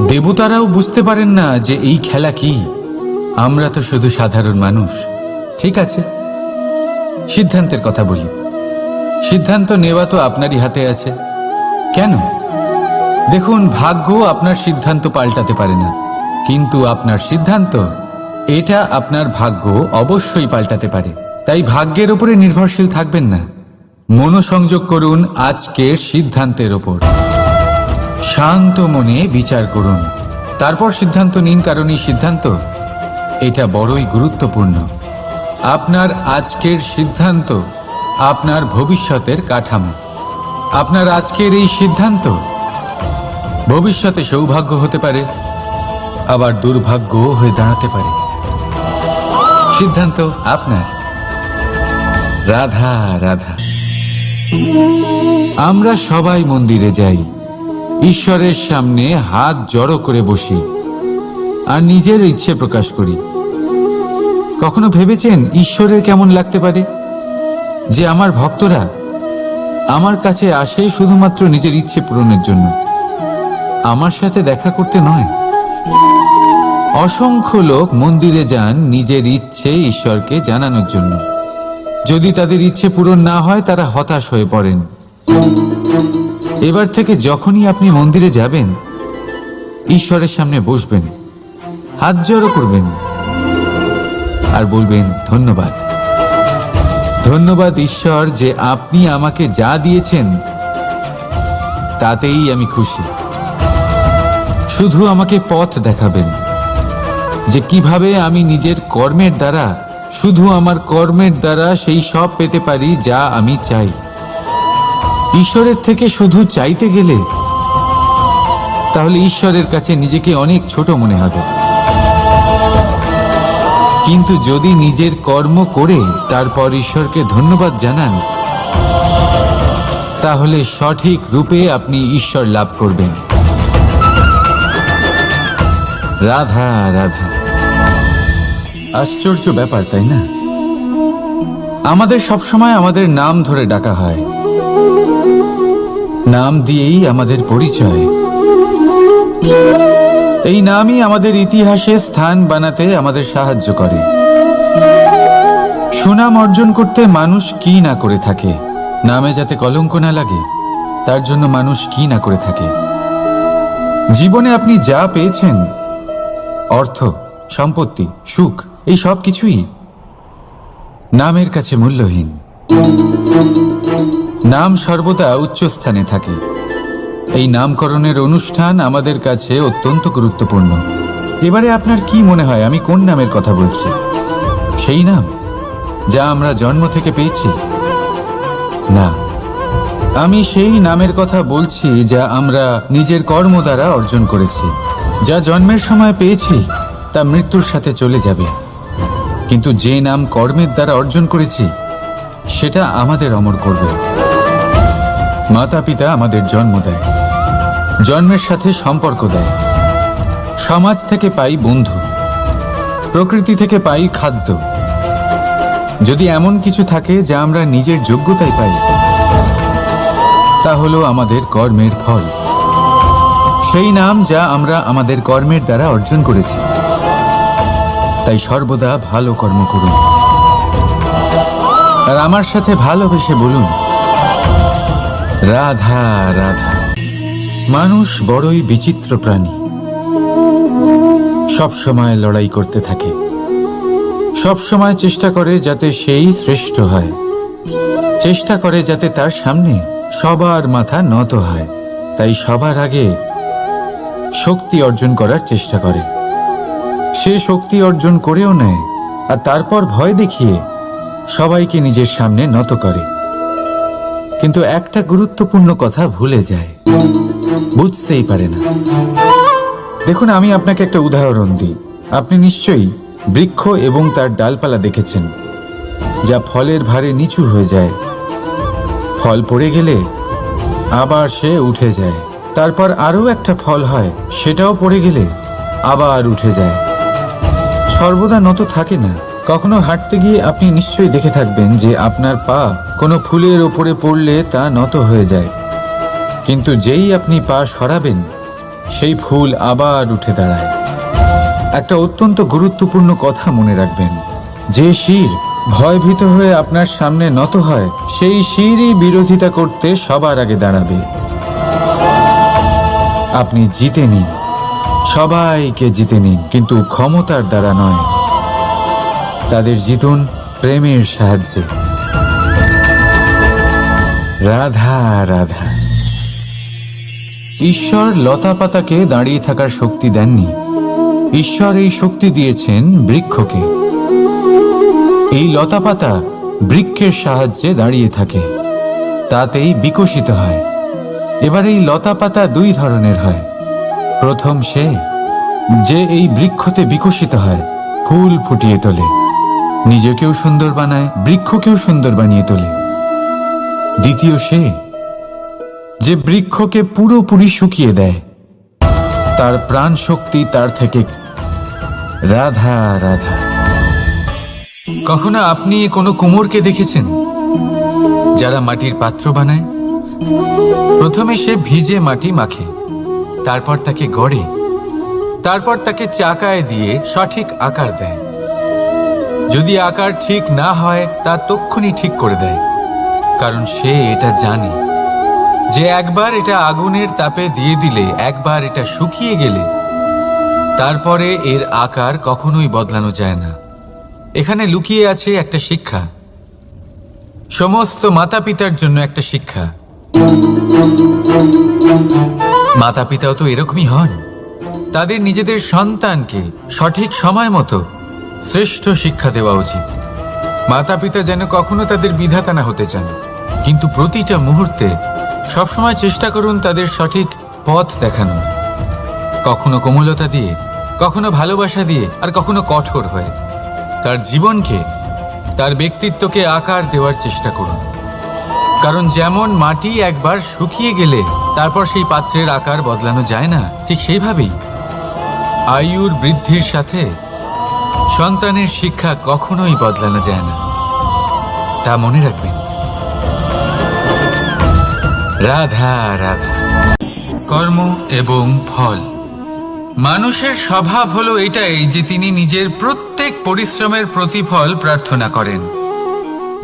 দেবতারাও বুঝতে পারেন না যে এই খেলা কি। আমরা তো শুধু সাধারণ মানুষ। ঠিক আছে, সিদ্ধান্তের কথা বলি। সিদ্ধান্ত নেওয়া তো আপনারই হাতে আছে। কেন? দেখুন, ভাগ্য আপনার সিদ্ধান্ত পাল্টাতে পারে না, কিন্তু আপনার সিদ্ধান্ত, এটা আপনার ভাগ্য অবশ্যই পাল্টাতে পারে। তাই ভাগ্যের উপরে নির্ভরশীল থাকবেন না। মনোসংযোগ করুন আজকের সিদ্ধান্তের ওপর। শান্ত মনে বিচার করুন, তারপর সিদ্ধান্ত নিন, কারণ এই সিদ্ধান্ত এটা বড়ই গুরুত্বপূর্ণ। আপনার আজকের সিদ্ধান্ত আপনার ভবিষ্যতের কাঠামো। আপনার আজকের এই সিদ্ধান্ত ভবিষ্যতে সৌভাগ্য হতে পারে, আবার দুর্ভাগ্য হয়ে দাঁড়াতে পারে। সিদ্ধান্ত আপনার। রাধা রাধা। আমরা সবাই মন্দিরে যাই, ঈশ্বরের সামনে হাত জড়ো করে বসি আর নিজের ইচ্ছে প্রকাশ করি। কখনো ভেবেছেন ঈশ্বরের কেমন লাগতে পারে যে আমার ভক্তরা আমার কাছে আসে শুধুমাত্র নিজের ইচ্ছে পূরণের জন্য, আমার সাথে দেখা করতে নয়? অসংখ্য লোক মন্দিরে যান নিজের ইচ্ছে ঈশ্বরকে জানানোর জন্য। যদি তাদের ইচ্ছে পূরণ না হয়, তারা হতাশ হয়ে পড়েন। এবার থেকে যখনই আপনি মন্দিরে যাবেন, ঈশ্বরের সামনে বসবেন, হাত জড়ো করবেন আর বলবেন, ধন্যবাদ, ধন্যবাদ ঈশ্বর যে আপনি আমাকে যা দিয়েছেন তাতেই আমি খুশি। শুধু আমাকে পথ দেখাবেন যে কিভাবে আমি নিজের কর্মের দ্বারা, শুধু আমার কর্মের দ্বারা সেই সব পেতে পারি যা আমি চাই। ঈশ্বরের থেকে শুধু চাইতে গেলে তাহলে ঈশ্বরের কাছে নিজেকে অনেক ছোট মনে হবে। কিন্তু যদি নিজের কর্ম করে তারপর ঈশ্বরকে ধন্যবাদ জানান, তাহলে সঠিক রূপে আপনি ঈশ্বর লাভ করবেন। রাধা রাধা। আশ্চর্য ব্যাপার, তাই না? আমাদের সবসময় আমাদের নাম ধরে ডাকা হয়, নাম দিয়েই আমাদের পরিচয়। এই নামই আমাদের ইতিহাসে স্থান বানাতে আমাদের সাহায্য করে। সুনাম অর্জন করতে মানুষ কি না করে থাকে, নামে যাতে কলঙ্ক না লাগে তার জন্য মানুষ কি না করে থাকে। জীবনে আপনি যা পেয়েছেন, অর্থ, সম্পত্তি, সুখ, এই সব কিছুই নামের কাছে মূল্যহীন। নাম সর্বদা উচ্চ স্থানে থাকে। এই নামকরণের অনুষ্ঠান আমাদের কাছে অত্যন্ত গুরুত্বপূর্ণ। এবারে আপনার কি মনে হয় আমি কোন নামের কথা বলছি? সেই নাম যা আমরা জন্ম থেকে পেয়েছি? না, আমি সেই নামের কথা বলছি যা আমরা নিজের কর্ম দ্বারা অর্জন করেছি। যা জন্মের সময় পেয়েছি তা মৃত্যুর সাথে চলে যাবে, কিন্তু যে নাম কর্মের দ্বারা অর্জন করেছি সেটা আমাদের অমর করবে। মাতা পিতা আমাদের জন্ম দেয়, জন্মের সাথে সম্পর্ক দেয়। সমাজ থেকে পাই বন্ধু, প্রকৃতি থেকে পাই খাদ্য। যদি এমন কিছু থাকে যা আমরা নিজের যোগ্যতায় পাই, তা হলো আমাদের কর্মের ফল। সেই নাম যা আমরা আমাদের কর্মের দ্বারা অর্জন করেছি। তাই সর্বদা ভালো কর্ম করুন আর আমার সাথে ভালোবেসে বলুন, রাধা রাধা। মানুষ বড়ই বিচিত্র প্রাণী। সব সময় লড়াই করতে থাকে, সব সময় চেষ্টা করে যাতে সেই শ্রেষ্ঠ হয়, চেষ্টা করে যাতে তার সামনে সবার মাথা নত হয়। তাই সবার আগে শক্তি অর্জন করার চেষ্টা করে। সে শক্তি অর্জন করেও নেয় আর তারপর ভয় দেখিয়ে সবাইকে নিজের সামনে নত করে। কিন্তু একটা গুরুত্বপূর্ণ কথা ভুলে যায়, বুঝতেই পারে না। দেখুন, আমি আপনাকে একটা উদাহরণ দিই। আপনি নিশ্চয়ই বৃক্ষ এবং তার ডালপালা দেখেছেন, যা ফলের ভারে নিচু হয়ে যায়। ফল পড়ে গেলে আবার সে উঠে যায়, তারপর আরও একটা ফল হয়, সেটাও পড়ে গেলে আবার উঠে যায়। সর্বদা নত থাকে না, কখনো হাঁটতে গিয়ে আপনি নিশ্চয়ই দেখে থাকবেন যে আপনার পা কোনো ফুলের ওপরে পড়লে তা নত হয়ে যায়, কিন্তু যেই আপনি পা সরাবেন সেই ফুল আবার উঠে দাঁড়ায়। একটা অত্যন্ত গুরুত্বপূর্ণ কথা মনে রাখবেন, যে শির ভয়ভীত হয়ে আপনার সামনে নত হয় সেই শিরই বিরোধিতা করতে সবার আগে দাঁড়াবে। আপনি জিতে নিন, সবাইকে জিতে নিন, কিন্তু ক্ষমতার দ্বারা নয়। তাদের জিতুন প্রেমের সাহায্যে। রাধা রাধা। ঈশ্বর লতা পাতাকে দাঁড়িয়ে থাকার শক্তি দেননি, ঈশ্বর এই শক্তি দিয়েছেন বৃক্ষকে। এই লতা পাতা বৃক্ষের সাহায্যে দাঁড়িয়ে থাকে, তাতেই বিকশিত হয়। এবার এই লতা পাতা দুই ধরনের হয়। প্রথম সে যে এই বৃক্ষতে বিকশিত হয়, ফুল ফুটিয়ে তোলে, নিজেকেও সুন্দর বানায়, বৃক্ষকেও সুন্দর বানিয়ে তোলে। দ্বিতীয় সে যে বৃক্ষকে পুরোপুরি শুকিয়ে দেয়, তার প্রাণ শক্তি তার থেকে। রাধা রাধা। কখনো আপনি কোনো কুমোরকে দেখেছেন যারা মাটির পাত্র বানায়? প্রথমে সে ভিজে মাটি মাখে, তারপর তাকে গড়ে, তারপর তাকে চাকায় দিয়ে সঠিক আকার দেয়। যদি আকার ঠিক না হয় তা তক্ষুনি ঠিক করে দেয়, কারণ সে এটা জানে যে একবার এটা আগুনের তাপে দিয়ে দিলে, একবার এটা শুকিয়ে গেলে তারপরে এর আকার কখনোই বদলানো যায় না। এখানে লুকিয়ে আছে একটা শিক্ষা, সমস্ত মাতা পিতার জন্য একটা শিক্ষা। মাতা পিতাও তো এরকমই হন, তাদের নিজেদের সন্তানকে সঠিক সময় মতো শ্রেষ্ঠ শিক্ষা দেওয়া উচিত। মাতা পিতা যেন কখনো তাদের বিধাতা না হতে চান, কিন্তু প্রতিটা মুহূর্তে সবসময় চেষ্টা করুন তাদের সঠিক পথ দেখানো, কখনো কোমলতা দিয়ে, কখনো ভালোবাসা দিয়ে, আর কখনো কঠোর হয়ে। তার জীবনকে, তার ব্যক্তিত্বকে আকার দেওয়ার চেষ্টা করুন, কারণ যেমন মাটি একবার শুকিয়ে গেলে তারপর সেই পাত্রের আকার বদলানো যায় না, ঠিক সেইভাবেই আয়ুর বৃদ্ধির সাথে সন্তানের শিক্ষা কখনোই বদলানো যায় না, তা মনে রাখবেন। রাধা রাধা। কর্ম এবং ফল। মানুষের স্বভাব হলো এটাই যে তিনি নিজের প্রত্যেক পরিশ্রমের প্রতিফল প্রার্থনা করেন।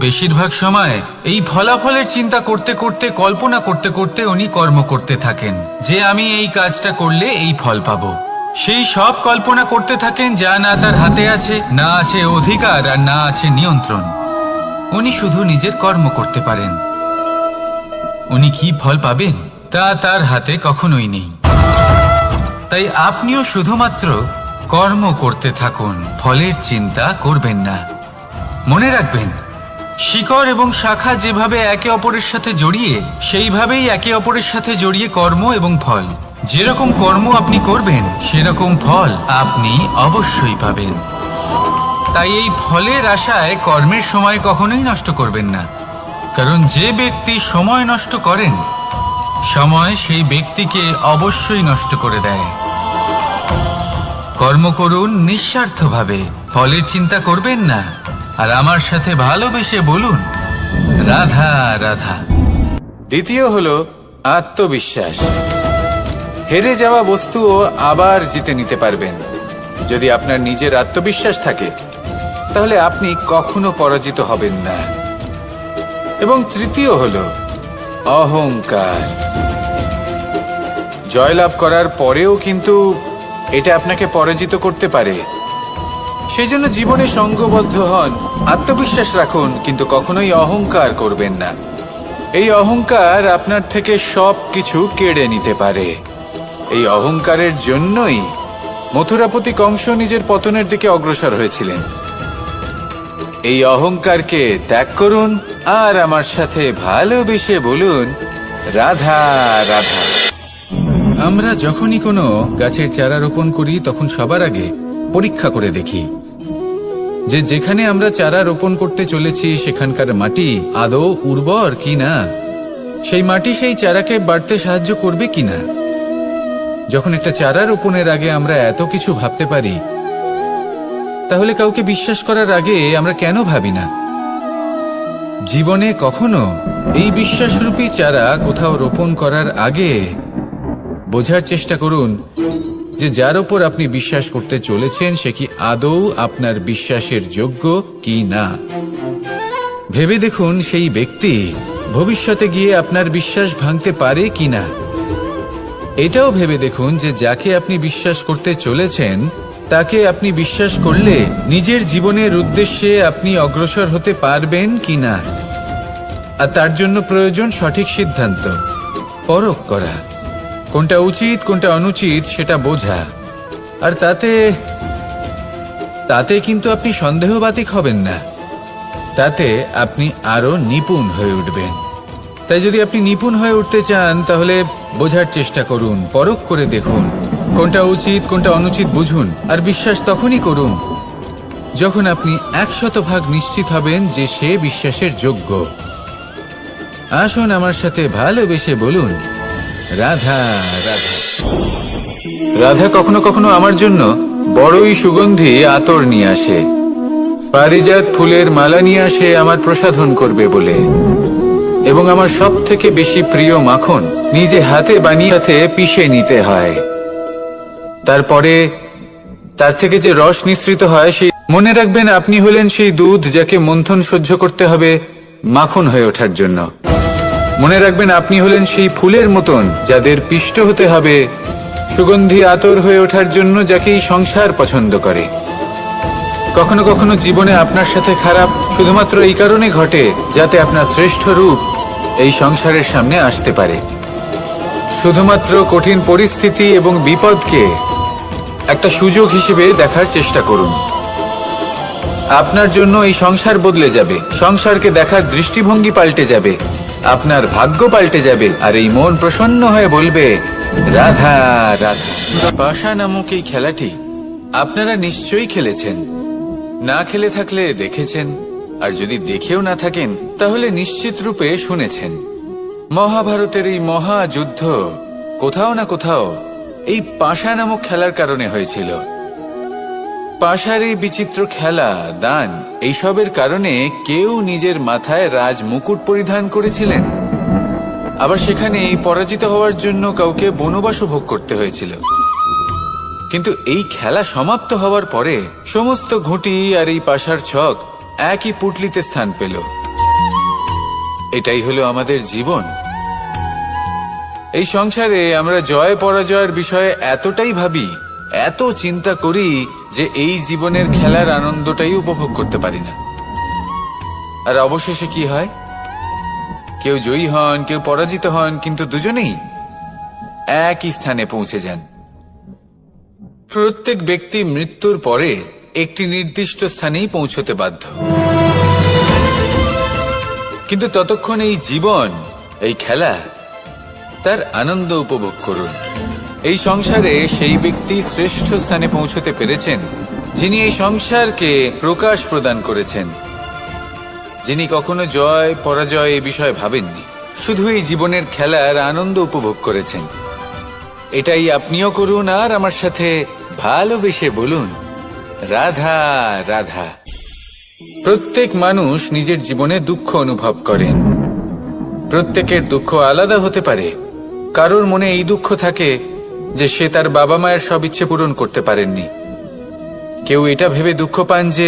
বেশিরভাগ সময় এই ফলাফলের চিন্তা করতে করতে, কল্পনা করতে করতে উনি কর্ম করতে থাকেন, যে আমি এই কাজটা করলে এই ফল পাবো। সেই সব কল্পনা করতে থাকেন যা না তার হাতে আছে, না আছে অধিকার, আর না আছে নিয়ন্ত্রণ। উনি শুধু নিজের কর্ম করতে পারেন। উনি কি ফল পাবেন তা তার হাতে কখনোই নেই। তাই আপনিও শুধুমাত্র কর্ম করতে থাকুন, ফলের চিন্তা করবেন না। মনে রাখবেন, শিকড় এবং শাখা যেভাবে একে অপরের সাথে জড়িয়ে, সেইভাবেই একে অপরের সাথে জড়িয়ে কর্ম এবং ফল। যেরকম কর্ম আপনি করবেন সেরকম ফল আপনি অবশ্যই পাবেন। তাই এই ফলের আশায় কর্মের সময় কখনোই নষ্ট করবেন না, কারণ যে ব্যক্তি সময় নষ্ট করেন, সময় সেই ব্যক্তিকে অবশ্যই নষ্ট করে দেয়। কর্ম করুন নিঃস্বার্থভাবে, ফলের চিন্তা করবেন না, আর আমার সাথে ভালোবেসে বলুন রাধা রাধা। দ্বিতীয় হলো আত্মবিশ্বাস। হেরে যাওয়া বস্তুও আবার জিতে নিতে পারবেন যদি আপনার নিজের আত্মবিশ্বাস থাকে, তাহলে আপনি কখনো পরাজিত হবেন না। এবং তৃতীয় হলো অহংকার। জয়লাভ করার পরেও কিন্তু এটা আপনাকে পরাজিত করতে পারে। সেজন্য জীবনে সঙ্গবদ্ধ হন, আত্মবিশ্বাস রাখুন, কিন্তু কখনোই অহংকার করবেন না। এই অহংকার আপনার থেকে সব কিছু কেড়ে নিতে পারে। এই অহংকারের জন্যই মথুরাপতি কংস নিজের পতনের দিকে অগ্রসর হয়েছিলেন। এই অহংকারকে ত্যাগ করুন আর আমার সাথে ভালোবেসে বলুন রাধা রাধা। আমরা যখনই কোনো গাছের চারা রোপণ করি তখন সবার আগে পরীক্ষা করে দেখি যে যেখানে আমরা চারা রোপণ করতে চলেছি সেখানকার মাটি আদৌ উর্বর কিনা, সেই মাটি সেই চারাকে বাড়তে সাহায্য করবে কিনা। যখন একটা চারা রোপণের আগে আমরা এত কিছু ভাবতে পারি, তাহলে কাউকে বিশ্বাস করার আগে আমরা কেন ভাবি না? জীবনে কখনো এই বিশ্বাসরূপী চারা কোথাও রোপণ করার আগে বোঝার চেষ্টা করুন যে যার ওপর আপনি বিশ্বাস করতে চলেছেন সে কি আদৌ আপনার বিশ্বাসের যোগ্য কি না। ভেবে দেখুন সেই ব্যক্তি ভবিষ্যতে গিয়ে আপনার বিশ্বাস ভাঙতে পারে কি না। এটাও ভেবে দেখুন যে যাকে আপনি বিশ্বাস করতে চলেছেন তাকে আপনি বিশ্বাস করলে নিজের জীবনের উদ্দেশ্যে আপনি অগ্রসর হতে পারবেন কি না। আর তার জন্য প্রয়োজন সঠিক সিদ্ধান্ত, পরখ করা, কোনটা উচিত কোনটা অনুচিত সেটা বোঝা। আর তাতে কিন্তু আপনি সন্দেহবাতিক হবেন না, তাতে আপনি আরো নিপুণ হয়ে উঠবেন। তাই যদি আপনি নিপুণ হয়ে উঠতে চান তাহলে বোঝার চেষ্টা করুন, পরখ করে দেখুন, কোনটা উচিত কোনটা অনুচিত বুঝুন। আর বিশ্বাস তখনই করুন যখন আপনি 100% নিশ্চিত হবেন যে সে বিশ্বাসের যোগ্য। আসুন আমার সাথে ভালোবেসে বলুন, রাধা রাধা। রাধা কখনো কখনো আমার জন্য বড়ই সুগন্ধি আতর নিয়ে আসে, পারিজাত ফুলের মালা নিয়ে আসে আমার প্রসাধন করবে বলে। এবং আমার সব থেকে বেশি প্রিয় মাখন নিজে হাতে বানিয়ে পিষে নিতে হয়। তারপরে তার থেকে যে রস নিঃসৃত হয় সেই মনে রাখবেন আপনি হলেন সেই দুধ যাকে মন্থন সহ্য করতে হবে মাখন হয়ে ওঠার জন্য। মনে রাখবেন আপনি হলেন সেই ফুলের মতন যাদের পিষ্ট হতে হবে সুগন্ধি আতর হয়ে ওঠার জন্য, যাকে এই সংসার পছন্দ করে। কখনো কখনো জীবনে আপনার সাথে খারাপ শুধুমাত্র এই কারণে ঘটে যাতে আপনার শ্রেষ্ঠ রূপ এই সংসারের সামনে আসতে পারে। শুধুমাত্র কঠিন পরিস্থিতি এবং বিপদকে একটা সুযোগ হিসেবে দেখার চেষ্টা করুন। আপনার জন্য এই সংসার বদলে যাবে, সংসারকে দেখার দৃষ্টিভঙ্গি পাল্টে যাবে, আপনার ভাগ্য পাল্টে যাবে। আর এই মন প্রসন্ন হয়ে বলবে, রাধা রাধা। পাশা নামক এই খেলাটি আপনারা নিশ্চয়ই খেলেছেন, না খেলে থাকলে দেখেছেন, আর যদি দেখেও না থাকেন তাহলে নিশ্চিত রূপে শুনেছেন। মহাভারতের এই মহাযুদ্ধ কোথাও না কোথাও এই পাশা নামক খেলার কারণে হয়েছিল। পাশার এই বিচিত্র খেলা, দান, এইসবের কারণে কেউ নিজের মাথায় রাজ মুকুট পরিধান করেছিলেন, আবার সেখানে পরাজিত হওয়ার জন্য কাউকে বনবাসও ভোগ করতে হয়েছিল। কিন্তু এই খেলা সমাপ্ত হওয়ার পরে সমস্ত ঘুঁটি আর এই পাশার ছক একই পুটলিতে স্থান পেল। এটাই হলো আমাদের জীবন। এই সংসারে আমরা জয় পরাজয়ের বিষয়ে এতটাই ভাবি, এত চিন্তা করি যে এই জীবনের খেলার আনন্দটাই উপভোগ করতে পারি না। আর অবশেষে কি হয়? কেউ জয়ী হন, কেউ পরাজিত হন, কিন্তু দুজনেই একই স্থানে পৌঁছে যান। প্রত্যেক ব্যক্তি মৃত্যুর পরে একটি নির্দিষ্ট স্থানেই পৌঁছতে বাধ্য, কিন্তু ততক্ষণ এই জীবন, এই খেলা, তার আনন্দ উপভোগ করুন। এই সংসারে সেই ব্যক্তি শ্রেষ্ঠ স্থানে পৌঁছতে পেরেছেন যিনি এই সংসারকে প্রকাশ প্রদান করেছেন, যিনি কখনো জয় পরাজয় এ বিষয়ে ভাবেননি, শুধু এই জীবনের খেলার আনন্দ উপভোগ করেছেন। এটাই আপনিও করুন আর আমার সাথে ভালোবেসে বলুন, রাধা রাধা। প্রত্যেক মানুষ নিজের জীবনে দুঃখ অনুভব করেন। প্রত্যেকের দুঃখ আলাদা হতে পারে। কারোর মনে এই দুঃখ থাকে যে সে তার বাবা মায়ের সব ইচ্ছে পূরণ করতে পারেননি। কেউ এটা ভেবে দুঃখ পান যে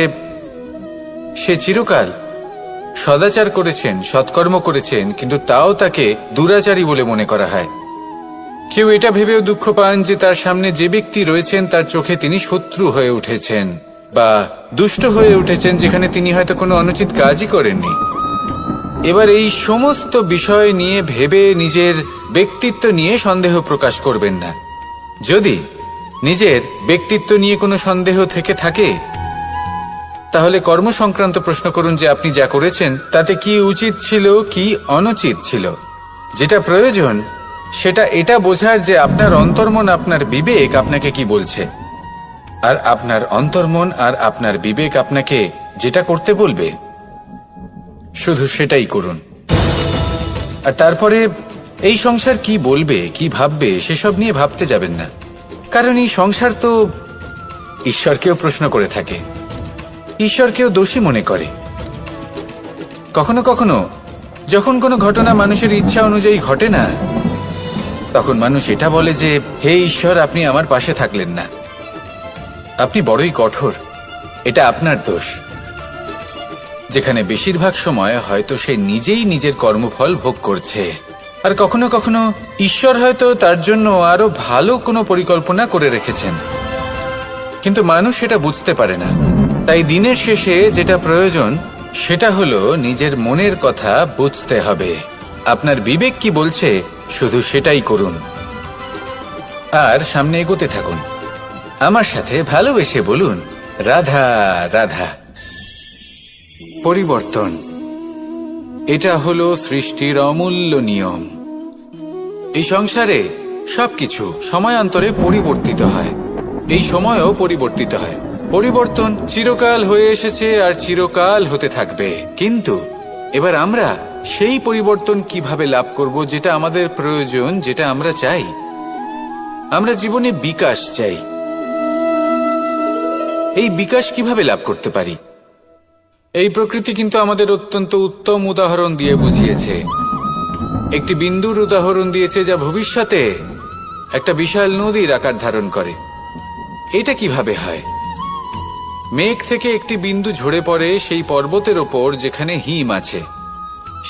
সে চিরকাল সদাচার করেছেন, সৎকর্ম করেছেন, কিন্তু তাও তাকে দুরাচারী বলে মনে করা হয়। কেউ এটা ভেবেও দুঃখ পান যে তার সামনে যে ব্যক্তি রয়েছেন তার চোখে তিনি শত্রু হয়ে উঠেছেন বা দুষ্ট হয়ে উঠেছেন, যেখানে তিনি হয়তো কোনো অনুচিত কাজই করেননি। এবার এই সমস্ত বিষয় নিয়ে ভেবে নিজের ব্যক্তিত্ব নিয়ে সন্দেহ প্রকাশ করবেন না। যদি নিজের ব্যক্তিত্ব নিয়ে কোনো সন্দেহ থেকে থাকে তাহলে কর্ম সংক্রান্ত প্রশ্ন করুন যে আপনি যা করেছেন তাতে কি উচিত ছিল, কি অনুচিত ছিল। যেটা প্রয়োজন সেটা এটা বোঝার যে আপনার অন্তর্মন, আপনার বিবেক আপনাকে কি বলছে, আর আপনার অন্তর্মন আর আপনার বিবেক আপনাকে যেটা করতে বলবে শুধু সেটাই করুন। আর তারপরে এই সংসার কি বলবে, কি ভাববে সেসব নিয়ে ভাবতে যাবেন না, কারণ এই সংসার তো ঈশ্বরকেও প্রশ্ন করে থাকে। ঈশ্বরকেও দোষী মনে করে। কখনো কখনো যখন কোনো ঘটনা মানুষের ইচ্ছা অনুযায়ী ঘটে না, তখন মানুষ এটা বলে যে হে ঈশ্বর, আপনি আমার পাশে থাকলেন না, আপনি বড়ই কঠোর, এটা আপনার দোষ। যেখানে বেশিরভাগ সময় হয়তো সে নিজেই নিজের কর্মফল ভোগ করছে, আর কখনো কখনো ঈশ্বর হয়তো তার জন্য আরো ভালো কোনো পরিকল্পনা করে রেখেছেন, কিন্তু মানুষ সেটা বুঝতে পারে না। তাই দিনের শেষে যেটা প্রয়োজন সেটা হলো নিজের মনের কথা বুঝতে হবে। আপনার বিবেক কি বলছে শুধু সেটাই করুন, আর সামনে এগোতে থাকুন। আমার সাথে ভালোবেসে বলুন, রাধা রাধা। পরিবর্তন, এটা হলো সৃষ্টির অমূল্য নিয়ম। এই সংসারে সবকিছু সময়ান্তরে পরিবর্তিত হয়, এই সময়ও পরিবর্তিত হয়। পরিবর্তন চিরকাল হয়ে এসেছে আর চিরকাল হতে থাকবে, কিন্তু এবার আমরা সেই পরিবর্তন কিভাবে লাভ করব যেটা আমাদের প্রয়োজন, যেটা আমরা চাই। আমরা জীবনে বিকাশ চাই। এই বিকাশ কিভাবে লাভ করতে পারি? এই প্রকৃতি কিন্তু আমাদের অত্যন্ত উত্তম উদাহরণ দিয়ে বুঝিয়েছে। একটি বিন্দুর উদাহরণ দিয়েছে যা ভবিষ্যতে একটা বিশাল নদীর আকার ধারণ করে। এটা কিভাবে হয়? মেঘ থেকে একটি বিন্দু ঝরে পড়ে সেই পর্বতের ওপর যেখানে হিম আছে।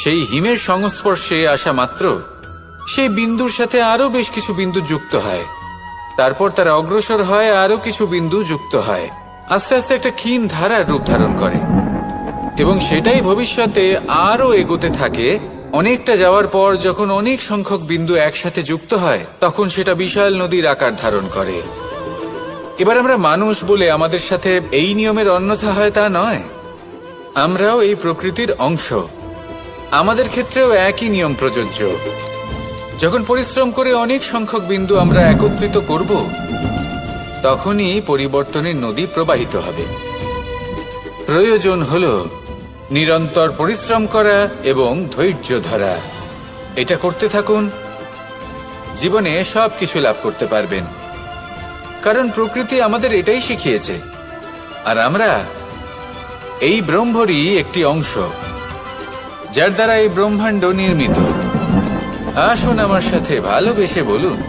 সেই হিমের সংস্পর্শে আসা মাত্র সেই বিন্দুর সাথে আরো বেশ কিছু বিন্দু যুক্ত হয়, তারপর তারা অগ্রসর হয়, আরো কিছু বিন্দু যুক্ত হয়, আস্তে আস্তে একটা ক্ষীণ ধারার রূপ ধারণ করে, এবং সেটাই ভবিষ্যতে আরো এগোতে থাকে। অনেকটা যাওয়ার পর যখন অনেক সংখ্যক বিন্দু একসাথে যুক্ত হয়, তখন সেটা বিশাল নদীর আকার ধারণ করে। এবার আমরা মানুষ বলে আমাদের সাথে এই নিয়মের অন্যথা হয় তা নয়। আমরাও এই প্রকৃতির অংশ, আমাদের ক্ষেত্রেও একই নিয়ম প্রযোজ্য। যখন পরিশ্রম করে অনেক সংখ্যক বিন্দু আমরা একত্রিত করব, তখনই পরিবর্তনের নদী প্রবাহিত হবে। প্রয়োজন হলো নিরন্তর পরিশ্রম করা এবং ধৈর্য ধরা। এটা করতে থাকুন, জীবনে সবকিছু লাভ করতে পারবেন, কারণ প্রকৃতি আমাদের এটাই শিখিয়েছে, আর আমরা এই ব্রহ্মরই একটি অংশ, যার দ্বারা এই ব্রহ্মাণ্ড নির্মিত। আসুন আমার সাথে ভালোবেসে বলুন,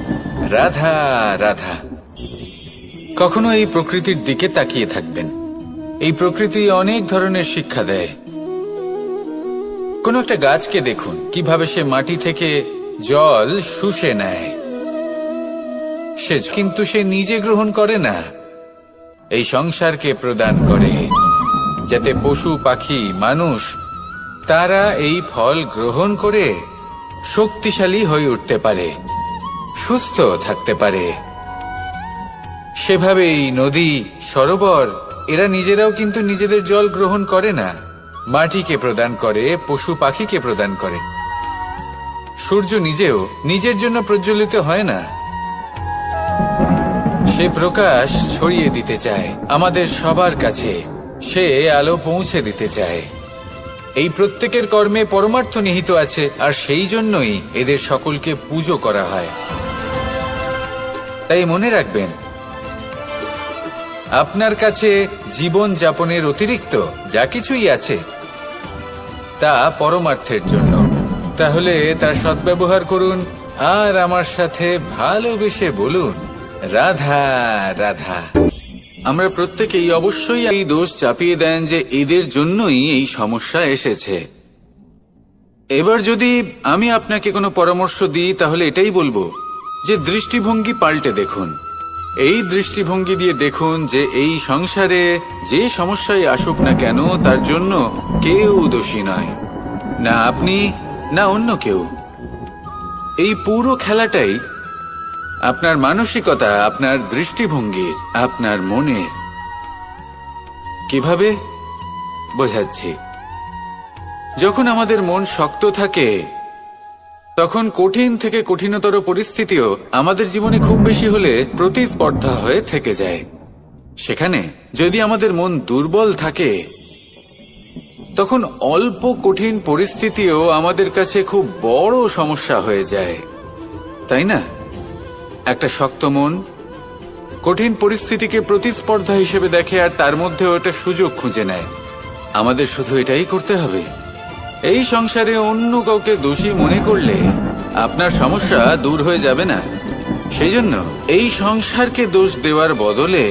রাধা রাধা। কখনো এই প্রকৃতির দিকে তাকিয়ে থাকবেন। এই প্রকৃতি অনেক ধরনের শিক্ষা দেয়। কোন একটা গাছকে দেখুন কিভাবে সে মাটি থেকে জল শুষে নেয়। কিন্তু সে নিজে গ্রহণ করে না, এই সংসারকে প্রদান করে, যাতে পশু পাখি মানুষ তারা এই ফল গ্রহণ করে শক্তিশালী হয়ে উঠতে পারে, সুস্থ থাকতে পারে। সেভাবেই নদী, সরোবর এরা নিজেরাও কিন্তু নিজেদের জল গ্রহণ করে না, মাটিকে প্রদান করে, পশু পাখিকে প্রদান করে। সূর্য নিজেও নিজের জন্য প্রজ্বলিত হয় না, সে প্রকাশ ছড়িয়ে দিতে চায় আমাদের সবার কাছে, সে আলো পৌঁছে দিতে চায়। এই প্রত্যেকের কর্মে পরমার্থ নিহিত আছে, আর সেই জন্যই এদের সকলকে পুজো করা হয়। তাই মনে রাখবেন, আপনার কাছে জীবন যাপনের অতিরিক্ত যা কিছুই আছে তা পরমার্থের জন্য। তাহলে তার সদ্ব্যবহার করুন, আর আমার সাথে ভালোবেসে বলুন, রাধা রাধা। আমরা প্রত্যেকেই অবশ্যই এই দোষ চাপিয়ে দেন যে এদের জন্যই এই সমস্যা এসেছে। এবার যদি আমি আপনাকে কোনো পরামর্শ দিই, তাহলে এটাই বলবো যে দৃষ্টিভঙ্গি পাল্টে দেখুন। এই দৃষ্টিভঙ্গি দিয়ে দেখুন যে এই সংসারে যে সমস্যায় আসুক না কেন, তার জন্য কেউ দোষী নয়, না আপনি না অন্য কেউ। এই পুরো খেলাটাই আপনার মানসিকতা, আপনার দৃষ্টিভঙ্গির, আপনার মনের। কিভাবে বোঝাচ্ছি? যখন আমাদের মন শক্ত থাকে, তখন কঠিন থেকে কঠিনতর পরিস্থিতিও আমাদের জীবনে খুব বেশি হলে প্রতিস্পর্ধা হয়ে থেকে যায়। সেখানে যদি আমাদের মন দুর্বল থাকে, তখন অল্প কঠিন পরিস্থিতিও আমাদের কাছে খুব বড় সমস্যা হয়ে যায়, তাই না? একটা শক্ত মন কঠিন পরিস্থিতিকে প্রতিস্পর্ধা হিসেবে দেখে আর তার মধ্যে ওটা সুযোগ খুঁজে নেয়। আমাদের শুধু এটাই করতে হবে। এই সংসারে অন্য কাউকে দোষী মনে করলে আপনার সমস্যা দূর হয়ে যাবে না। সেই জন্য এই সংসারকে দোষ দেওয়ার বদলে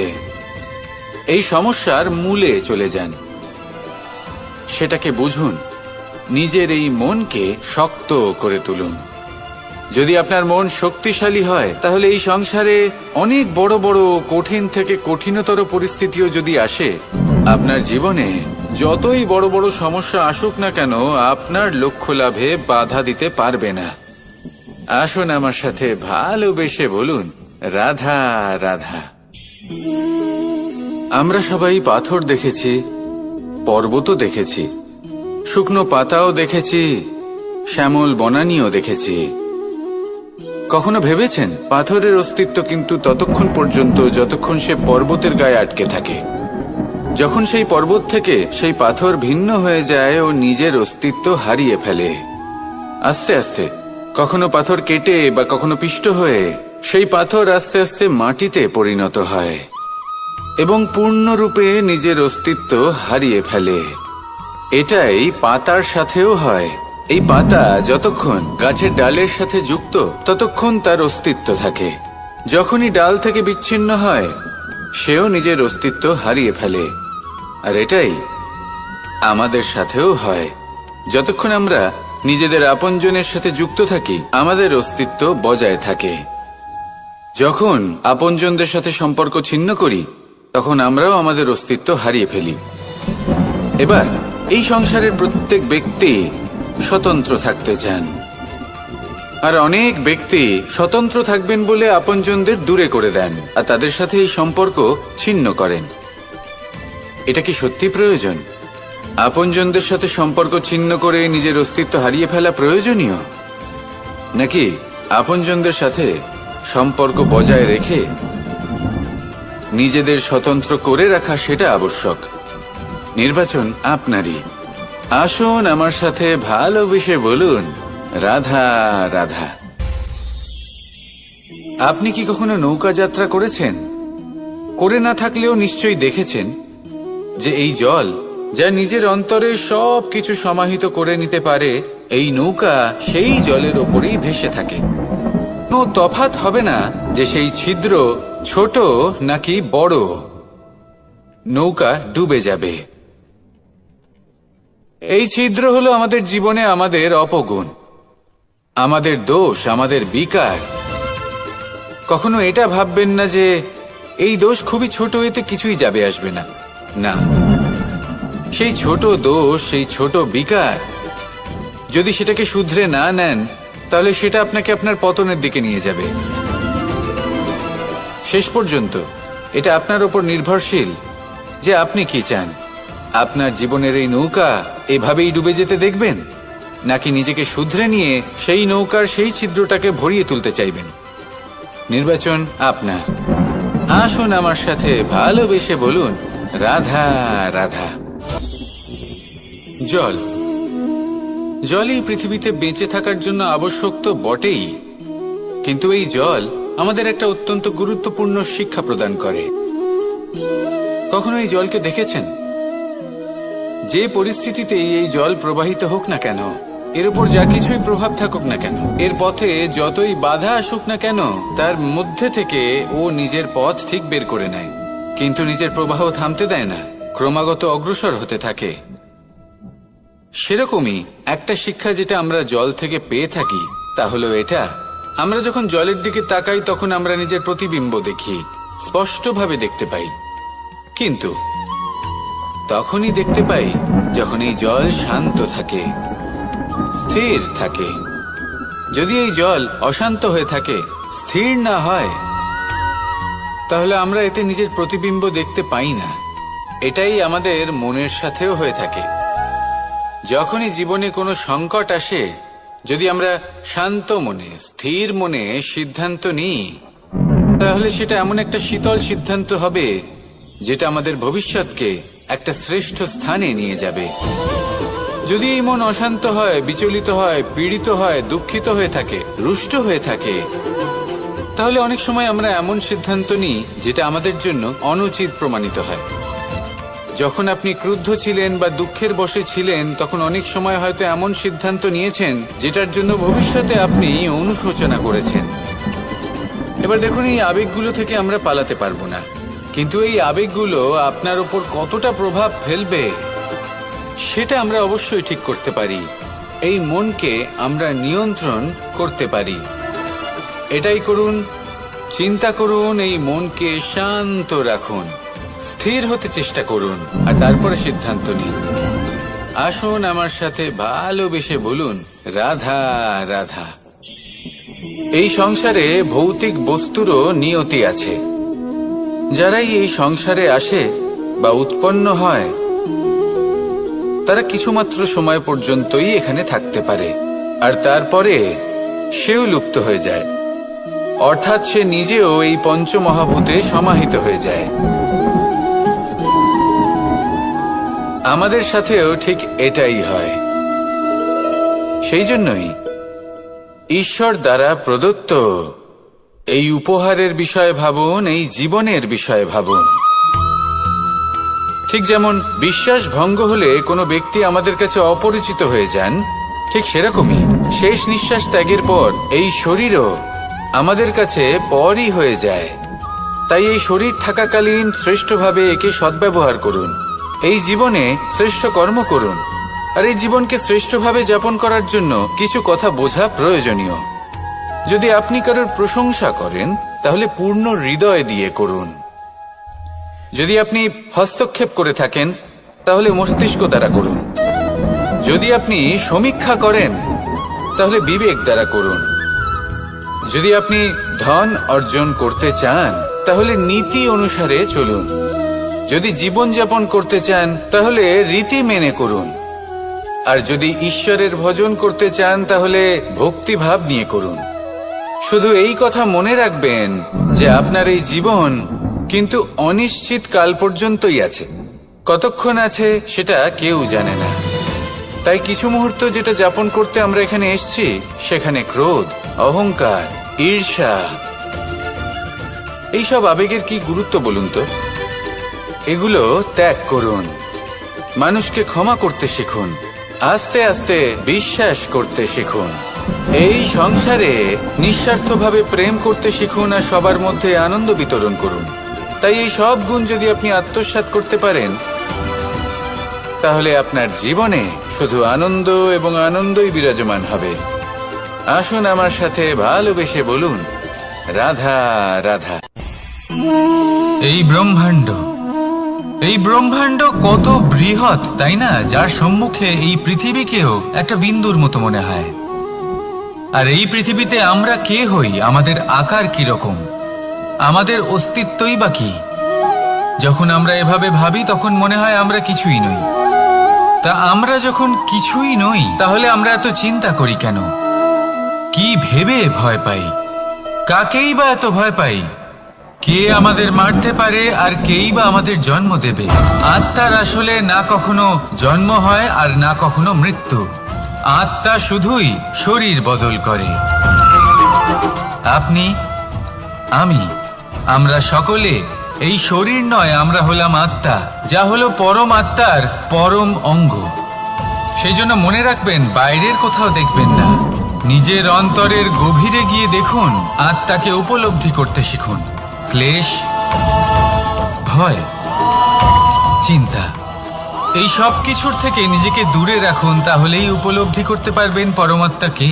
এই সমস্যার মূলে চলে যান, সেটাকে বুঝুন, নিজের এই মনকে শক্ত করে তুলুন। যদি আপনার মন শক্তিশালী হয় তাহলে এই সংসারে অনেক বড় বড় কঠিন থেকে কঠিনতর পরিস্থিতিও যদি আসে, আপনার জীবনে যতই বড় বড় সমস্যা আসুক না কেন আপনার লক্ষ্য লাভে বাধা দিতে পারবে না। আসুন আমার সাথে ভালোবেসে বলুন, রাধা রাধা। আমরা সবাই পাথর দেখেছি, পর্বতও দেখেছি, শুকনো পাতাও দেখেছি, শ্যামল বনানীও দেখেছি। কখনো ভেবেছেন পাথরের অস্তিত্ব কিন্তু ততক্ষণ পর্যন্ত যতক্ষণ সে পর্বতের গায়ে আটকে থাকে। যখন সেই পর্বত থেকে সেই পাথর ভিন্ন হয়ে যায় ও নিজের অস্তিত্ব হারিয়ে ফেলে। আস্তে আস্তে কখনো পাথর কেটে বা কখনো পিষ্ট হয়ে সেই পাথর আস্তে আস্তে মাটিতে পরিণত হয় এবং পূর্ণরূপে নিজের অস্তিত্ব হারিয়ে ফেলে। এটাই পাতার সাথেও হয়। এই পাতা যতক্ষণ গাছের ডালের সাথে যুক্ত ততক্ষণ তার অস্তিত্ব থাকে। যখনই ডাল থেকে বিচ্ছিন্ন হয় সেও নিজের অস্তিত্ব হারিয়ে ফেলে। আর এটাই আমাদের সাথেও হয়। যতক্ষণ আমরা নিজেদের আপনজনের সাথে যুক্ত থাকি আমাদের অস্তিত্ব বজায় থাকে। যখন আপনজনদের সাথে সম্পর্ক ছিন্ন করি তখন আমরাও আমাদের অস্তিত্ব হারিয়ে ফেলি। এবার এই সংসারের প্রত্যেক ব্যক্তি স্বতন্ত্র থাকতে চান, আর অনেক ব্যক্তি স্বতন্ত্র থাকবেন বলে আপনজনদের দূরে করে দেন আর তাদের সাথে এই সম্পর্ক ছিন্ন করেন। এটা কি সত্যি প্রয়োজন? আপনজনদের সাথে সম্পর্ক ছিন্ন করে নিজের অস্তিত্ব হারিয়ে ফেলা প্রয়োজনীয়, নাকি আপনজনদের সাথে সম্পর্ক বজায় রেখে নিজেদের স্বতন্ত্র করে রাখা সেটা আবশ্যক? নির্বাচন আপনারই। আসুন আমার সাথে ভালোবেসে বলুন, রাধা রাধা। আপনি কি কখনো নৌকা যাত্রা করেছেন? করে না থাকলেও নিশ্চয়ই দেখেছেন যে এই জল যা নিজের অন্তরে সব কিছু সমাহিত করে নিতে পারে, এই নৌকা সেই জলের ওপরেই ভেসে থাকে। কোনো তফাৎ হবে না যে সেই ছিদ্র ছোট নাকি বড়, নৌকা ডুবে যাবে। এই ছিদ্র হলো আমাদের জীবনে আমাদের অপগুণ, আমাদের দোষ, আমাদের বিকার। কখনো এটা ভাববেন না যে এই দোষ খুবই ছোট, এতে কিছুই যাবে আসবে না। না, সেই ছোট দোষ, সেই ছোট বিকার যদি সেটাকে শুধরে না নেন তাহলে সেটা আপনাকে আপনার পতনের দিকে নিয়ে যাবে। শেষ পর্যন্ত এটা আপনার উপর নির্ভরশীল যে আপনি কি চান। আপনার জীবনের এই নৌকা এভাবেই ডুবে যেতে দেখবেন, নাকি নিজেকে শুধরে নিয়ে সেই নৌকার সেই ছিদ্রটাকে ভরিয়ে তুলতে চাইবেন? নির্বাচন আপনার। আসুন আমার সাথে ভালোবেসে বলুন, রাধা রাধা। জল, জলই পৃথিবীতে বেঁচে থাকার জন্য আবশ্যক তো বটেই, কিন্তু এই জল আমাদের একটা অত্যন্ত গুরুত্বপূর্ণ শিক্ষা প্রদান করে। কখনো এই জলকে দেখেছেন? যে পরিস্থিতিতেই এই জল প্রবাহিত হোক না কেন, এর উপর যা কিছুই প্রভাব থাকুক না কেন, এর পথে যতই বাধা আসুক না কেন, তার মধ্যে থেকে ও নিজের পথ ঠিক বের করে নেয়, কিন্তু নিজের প্রবাহ থামতে দেয় না, ক্রমাগত অগ্রসর হতে থাকে। সেরকমই একটা শিক্ষা যেটা আমরা জল থেকে পেয়ে থাকি তা হলো এটা, আমরা যখন জলের দিকে তাকাই তখন আমরা নিজের প্রতিবিম্ব দেখি, স্পষ্টভাবে দেখতে পাই, কিন্তু তখনই দেখতে পাই যখন এই জল শান্ত থাকে, স্থির থাকে। যদি এই জল অশান্ত হয়ে থাকে, স্থির না হয়, তাহলে আমরা এতে নিজের প্রতিবিম্ব দেখতে পাই না। এটাই আমাদের মনের সাথেও হয়ে থাকে। যখনই জীবনে কোনো সংকট আসে, যদি আমরা শান্ত মনে, স্থির মনে সিদ্ধান্ত নিই, তাহলে সেটা এমন একটা শীতল সিদ্ধান্ত হবে যেটা আমাদের ভবিষ্যৎকে একটা শ্রেষ্ঠ স্থানে নিয়ে যাবে। যদি এই মন অশান্ত হয়, বিচলিত হয়, পীড়িত হয়, দুঃখিত হয়ে থাকে, রুষ্ট হয়ে থাকে, তাহলে অনেক সময় আমরা এমন সিদ্ধান্ত নিই যেটা আমাদের জন্য অনুচিত প্রমাণিত হয়। যখন আপনি ক্রুদ্ধ ছিলেন বা দুঃখের বশে ছিলেন, তখন অনেক সময় হয়তো এমন সিদ্ধান্ত নিয়েছেন যেটার জন্য ভবিষ্যতে আপনি অনুশোচনা করেছেন। এবার দেখুন, এই আবেগগুলো থেকে আমরা পালাতে পারবো না, কিন্তু এই আবেগগুলো আপনার উপর কতটা প্রভাব ফেলবে সেটা আমরা অবশ্যই ঠিক করতে পারি। এই মনকে আমরা নিয়ন্ত্রণ করতে পারি। এটাই করুন, চিন্তা করুন, এই মনকে শান্ত রাখুন, স্থির হতে চেষ্টা করুন, আর তারপরে সিদ্ধান্ত নিন। আসুন আমার সাথে ভালোবেসে বলুন, রাধা রাধা। এই সংসারে ভৌতিক বস্তুরও নিয়তি আছে। যারাই এই সংসারে আসে বা উৎপন্ন হয়, তারা কিছুমাত্র সময় পর্যন্তই এখানে থাকতে পারে, আর তারপরে সেও লুপ্ত হয়ে যায়, অর্থাৎ সে নিজেও এই পঞ্চমহাভূতে সমাহিত হয়ে যায়। আমাদের সাথেও ঠিক এটাই হয়। সেই জন্যই ঈশ্বর দ্বারা প্রদত্ত এই উপহারের বিষয়ে ভাবুন, এই জীবনের বিষয়ে ভাবুন। ঠিক যেমন বিশ্বাস ভঙ্গ হলে কোনো ব্যক্তি আমাদের কাছে অপরিচিত হয়ে যান, ঠিক সেরকমই শেষ নিঃশ্বাস ত্যাগের পর এই শরীরও আমাদের কাছে পরই হয়ে যায়। তাই এই শরীর থাকাকালীন শ্রেষ্ঠভাবে একে সদ্ব্যবহার করুন, এই জীবনে শ্রেষ্ঠ কর্ম করুন। আর এই জীবনকে শ্রেষ্ঠভাবে যাপন করার জন্য কিছু কথা বোঝা প্রয়োজনীয়। যদি আপনি কারোর প্রশংসা করেন, তাহলে পূর্ণ হৃদয় দিয়ে করুন। যদি আপনি হস্তক্ষেপ করে থাকেন, তাহলে মস্তিষ্ক দ্বারা করুন। যদি আপনি সমীক্ষা করেন, তাহলে বিবেক দ্বারা করুন। যদি আপনি ধন অর্জন করতে চান, তাহলে নীতি অনুসারে চলুন। যদি জীবনযাপন করতে চান, তাহলে রীতি মেনে করুন। আর যদি ঈশ্বরের ভজন করতে চান, তাহলে ভক্তিভাব নিয়ে করুন। শুধু এই কথা মনে রাখবেন যে আপনার এই জীবন কিন্তু অনিশ্চিত কাল পর্যন্তই আছে। কতক্ষণ আছে সেটা কেউ জানে না। তাই কিছু মুহূর্ত যেটা যাপন করতে আমরা এখানে এসেছি, সেখানে ক্রোধ, অহংকার, ঈর্ষা, এইসব আবেগের কি গুরুত্ব বলুন তো? এগুলো ত্যাগ করুন। মানুষকে ক্ষমা করতে শিখুন, আস্তে আস্তে বিশ্বাস করতে শিখুন। এই সংসারে নিঃস্বার্থভাবে প্রেম করতে শিখুন, আর সবার মধ্যে আনন্দ বিতরণ করুন। তাই এই সব গুণ যদি আপনি আত্মসাৎ করতে পারেন, তাহলে আপনার জীবনে শুধু আনন্দ এবং আনন্দই বিরাজমান হবে। আসুন আমার সাথে ভালোবেসে বলুন, রাধা রাধা। এই ব্রহ্মাণ্ড কত বৃহৎ, তাই না? যার সম্মুখে এই পৃথিবীকেও একটা বিন্দুর মতো মনে হয়। আর এই পৃথিবীতে আমরা কে হই, আমাদের আকার কি রকম, আমাদের অস্তিত্বই বা কি? যখন আমরা এভাবে ভাবি, তখন মনে হয় আমরা কিছুই নই। তা আমরা যখন কিছুই নই, তাহলে আমরা এত চিন্তা করি কেন? কি ভেবে ভয় পাই? কাকেই বা এত ভয় পাই? কে আমাদের মারতে পারে, আর কেই বা আমাদের জন্ম দেবে? আত্মার আসলে না কখনো জন্ম হয় আর না কখনো মৃত্যু। আত্মা শুধুই শরীর বদল করে। আপনি, আমি, আমরা সকলে এই শরীর নয়, আমরা হলাম আত্মা, যা হলো পরম আত্মার পরম অঙ্গ। সেই জন্য মনে রাখবেন, বাইরের কোথাও দেখবেন না, নিজের অন্তরের গভীরে গিয়ে দেখুন, আত্মাকে উপলব্ধি করতে শিখুন। ক্লেশ, ভয়, চিন্তা, এই সব কিছুর থেকে নিজেকে দূরে রাখুন, তাহলেই উপলব্ধি করতে পারবেন পরমাত্মা কে।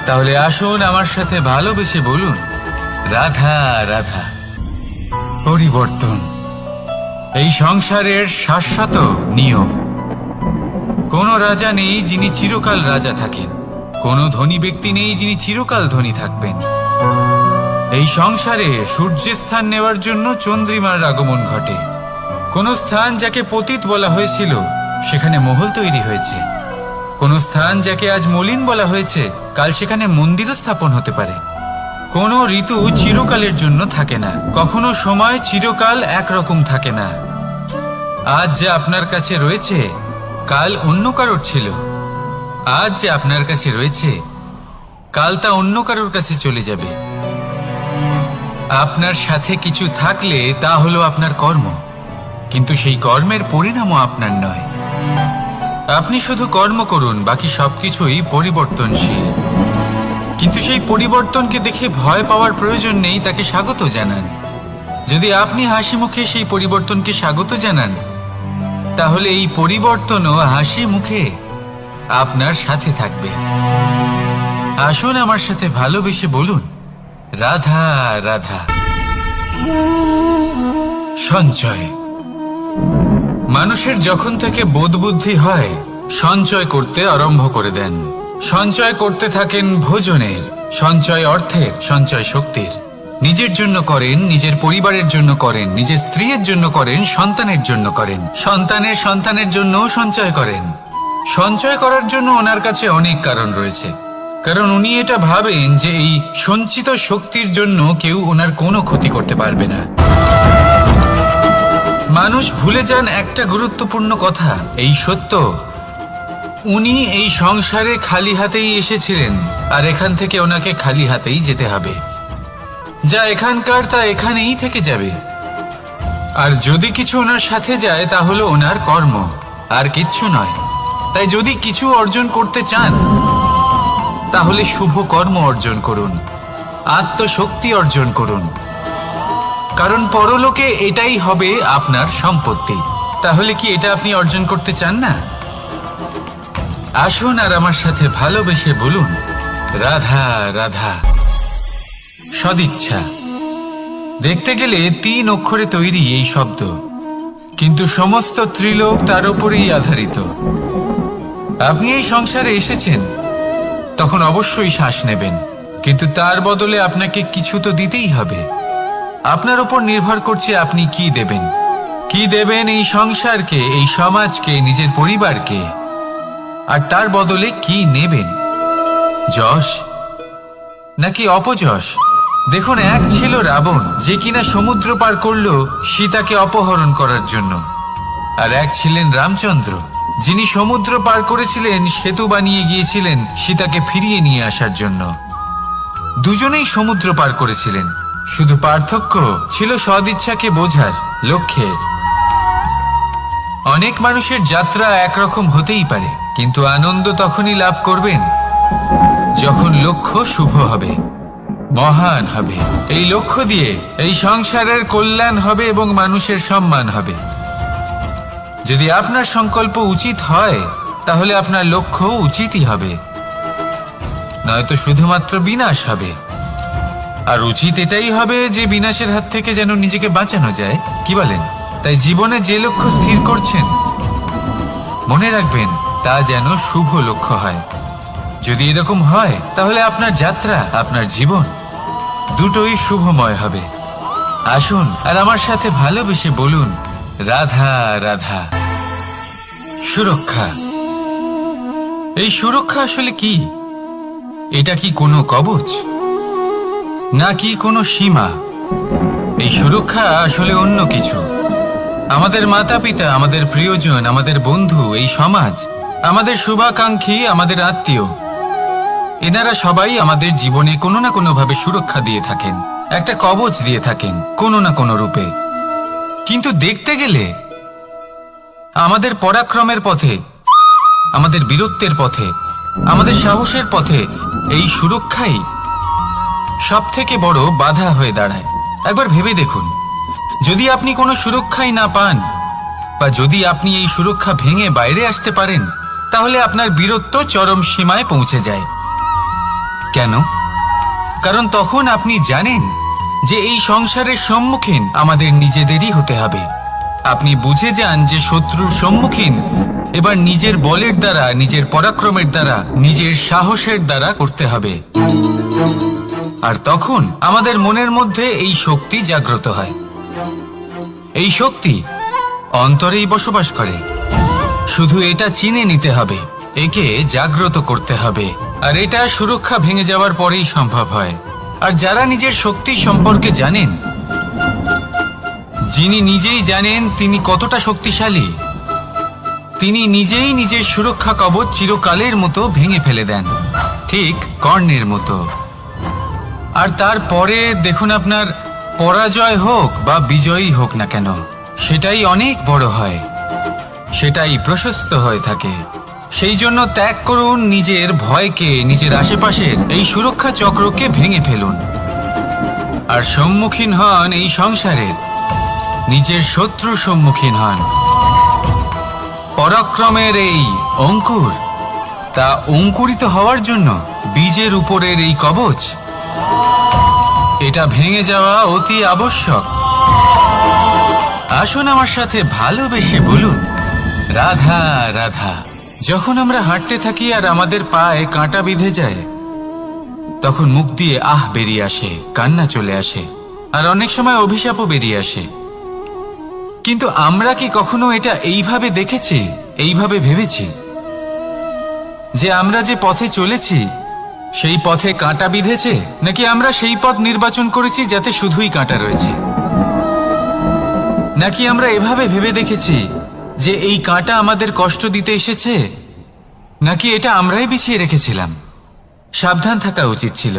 তাহলে আসুন আমার সাথে ভালোবেসে বলুন, রাধা রাধা। পরিবর্তন এই সংসারের শাশ্বত নিয়ম। কোনো রাজা নেই যিনি চিরকাল রাজা থাকেন, কোনো ধনী ব্যক্তি নেই যিনি চিরকাল ধনী থাকবেন। এই সংসারে সূর্যের স্থান নেওয়ার জন্য চন্দ্রিমার আগমন ঘটে। কোন স্থান যাকে পতিত বলা হয়েছিল, সেখানে মহল তৈরি হয়েছে। কোন স্থান যাকে আজ মলিন বলা হয়েছে, কাল সেখানে মন্দিরও স্থাপন হতে পারে। কোনো ঋতু চিরকালের জন্য থাকে না, কখনো সময় চিরকাল একরকম থাকে না। আজ যে আপনার কাছে রয়েছে, কাল অন্য কারোর ছিল। আজ যে আপনার কাছে রয়েছে, কাল তা অন্য কারোর কাছে চলে যাবে। আপনার সাথে কিছু থাকলে তা হলো আপনার কর্ম, কিন্তু সেই কর্মের পরিণামও আপনার নয়। আপনি শুধু কর্ম করুন, বাকি সবকিছুই পরিবর্তনশীল। কিন্তু সেই পরিবর্তনকে দেখে ভয় পাওয়ার প্রয়োজন নেই, তাকে স্বাগত জানান। যদি আপনি হাসি মুখে সেই পরিবর্তনকে স্বাগত জানান, তাহলে এই পরিবর্তনও হাসি মুখে আপনার সাথে থাকবে। আসুন আমার সাথে ভালোবেসে বলুন, রাধা রাধা। সঞ্চয়। মানুষের যখন থেকে বোধ বুদ্ধি হয়, সঞ্চয় করতে আরম্ভ করে দেন। সঞ্চয় করতে থাকেন ভোজনের, সঞ্চয় অর্থের, সঞ্চয় শক্তির। নিজের জন্য করেন, নিজের পরিবারের জন্য করেন, নিজের স্ত্রীর জন্য করেন, সন্তানের জন্য করেন, সন্তানের সন্তানের জন্যও সঞ্চয় করেন। সঞ্চয় করার জন্য ওনার কাছে অনেক কারণ রয়েছে, কারণ উনি এটা ভাবেন যে এই সঞ্চিত শক্তির জন্য কেউ ওনার কোনো ক্ষতি করতে পারবে না। মানুষ ভুলে যান একটা গুরুত্বপূর্ণ কথা, এই সত্য, উনি এই সংসারে খালি হাতেই এসেছিলেন, আর এখান থেকে ওনাকে খালি হাতেই যেতে হবে। যা এখানকার তা এখানেই থেকে যাবে। আর যদি কিছু ওনার সাথে যায় তা হলো ওনার কর্ম, আর কিচ্ছু নয়। তাই যদি কিছু অর্জন করতে চান, তাহলে শুভ কর্ম অর্জন করুন, আত্মশক্তি অর্জন করুন, কারণ পরলোকে এটাই হবে আপনার সম্পত্তি। তাহলে কি এটা আপনি অর্জন করতে চান না? আসুন আর আমার সাথে ভালোবেসে বলুন, রাধা রাধা। সদিচ্ছা। দেখতে গেলে 3 অক্ষরে তৈরি এই শব্দ, কিন্তু সমস্ত ত্রিলোক তার উপরেই আধারিত। আপনি এই সংসারে এসেছেন, তখন অবশ্যই শ্বাস নেবেন, কিন্তু তার বদলে আপনাকে কিছু তো দিতেই হবে। আপনার উপর নির্ভর করছে আপনি কি দেবেন। কি দেবেন এই সংসারকে, এই সমাজকে, নিজের পরিবারকে, আর তার বদলে কি নেবেন? যশ নাকি অপযশ? দেখুন, এক ছিল রাবণ, যে কিনা সমুদ্র পার করলো সীতাকে অপহরণ করার জন্য, আর এক ছিলেন রামচন্দ্র, যিনি সমুদ্র পার করেছিলেন, সেতু বানিয়ে গিয়েছিলেন সীতাকে ফিরিয়ে নিয়ে আসার জন্য। দুজনেই সমুদ্র পার করেছিলেন, শুধু পার্থক্য ছিল সদিচ্ছাকে বোঝার, লক্ষ্যের। অনেক মানুষের যাত্রা একরকম হতেই পারে, কিন্তু আনন্দ তখনই লাভ করবেন যখন লক্ষ্য শুভ হবে, মহান হবে। এই লক্ষ্য দিয়ে এই সংসারের কল্যাণ হবে এবং মানুষের সম্মান হবে। যদি আপনার সংকল্প উচিত হয়, তাহলে আপনার লক্ষ্য উচিতই হবে, নয়তো শুধুমাত্র বিনাশ হবে। আর উচিত এটাই হবে যে বিনাশের হাত থেকে যেন নিজেকে বাঁচানো যায়, কি বলেন? তাই জীবনে যে লক্ষ্য স্থির করছেন, মনে রাখবেন তা যেন শুভ লক্ষ্য হয়। যদি এরকম হয়, তাহলে আপনার যাত্রা, আপনার জীবন দুটোই শুভময় হবে। আসুন আর আমার সাথে ভালোবেসে বলুন, রাধা রাধা। সুরক্ষা। এই সুরক্ষা আসলে কি? এটা কি কোনো কবচ নাকি কোনো সীমা? এই সুরক্ষা আসলে অন্য কিছু। আমাদের মাতা পিতা, আমাদের প্রিয়জন, আমাদের বন্ধু, এই সমাজ, আমাদের শুভাকাঙ্ক্ষী, আমাদের আত্মীয়, এনারা সবাই আমাদের জীবনে কোনো না কোনো ভাবে সুরক্ষা দিয়ে থাকেন, একটা কবচ দিয়ে থাকেন কোনো না কোনো রূপে। কিন্তু দেখতে গেলে আমাদের পরাক্রমের পথে, আমাদের বীরত্বের পথে, আমাদের সাহসের পথে এই সুরক্ষাই সব থেকে বড় বাধা হয়ে দাঁড়ায়। একবার ভেবে দেখুন, যদি আপনি কোনো সুরক্ষাই না পান, বা যদি আপনি এই সুরক্ষা ভেঙে বাইরে আসতে পারেন, তাহলে আপনার বীরত্ব চরম সীমায় পৌঁছে যায়। কেন? কারণ তখন আপনি জানেন যে এই সংসারের সম্মুখীন আমাদের নিজেদেরই হতে হবে। আপনি বুঝে যান যে শত্রুর সম্মুখীন এবার নিজের বলের দ্বারা, নিজের পরাক্রমের দ্বারা, নিজের সাহসের দ্বারা করতে হবে। আর তখন আমাদের মনের মধ্যে এই শক্তি জাগ্রত হয়। এই শক্তি অন্তরেই বসবাস করে, শুধু এটা চিনে নিতে হবে, একে জাগ্রত করতে হবে। আর এটা সুরক্ষা ভেঙে যাওয়ার পরেই সম্ভব হয়। আর যারা নিজের শক্তি সম্পর্কে জানেন, যিনি নিজেই জানেন তিনি কতটা শক্তিশালী, তিনি নিজেই নিজের সুরক্ষা কবচ চিরকালের মতো ভেঙে ফেলে দেন। ঠিক কর্ণের মতো। আর তারপরে দেখুন, আপনার পরাজয় হোক বা বিজয়ী হোক না কেন, সেটাই অনেক বড় হয়, সেটাই প্রশস্ত হয়ে থাকে। সেই জন্য ত্যাগ করুন নিজের ভয়কে, নিজের আশেপাশের এই সুরক্ষা চক্রকে ভেঙে ফেলুন, আর সম্মুখীন হন এই সংসারের নিজের শত্রুর সম্মুখীন হন। পরাক্রমের এই অঙ্কুর, তা অঙ্কুরিত হওয়ার জন্য বীজের উপরের এই কবচ, এটা ভেঙে যাওয়া অতি আবশ্যক। আসুন আমার সাথে ভালোবেসে বলুন, রাধা রাধা। যখন আমরা হাঁটতে থাকি আর আমাদের পায়ে কাঁটা বিঁধে যায়, তখন মুখ দিয়ে আহ বেরিয়ে আসে, কান্না চলে আসে, আর অনেক সময় অভিশাপও বেরিয়ে আসে। কিন্তু আমরা কি কখনো এটা এইভাবে দেখেছি, এইভাবে ভেবেছি যে আমরা যে পথে চলেছি সেই পথে কাঁটা বিঁধেছে, নাকি আমরা সেই পথ নির্বাচন করেছি যাতে শুধুই কাঁটা রয়েছে? নাকি আমরা এভাবে ভেবে দেখেছি যে এই কাঁটা আমাদের কষ্ট দিতে এসেছে, নাকি এটা আমরাই বিছিয়ে রেখেছিলাম? সাবধান থাকা উচিত ছিল,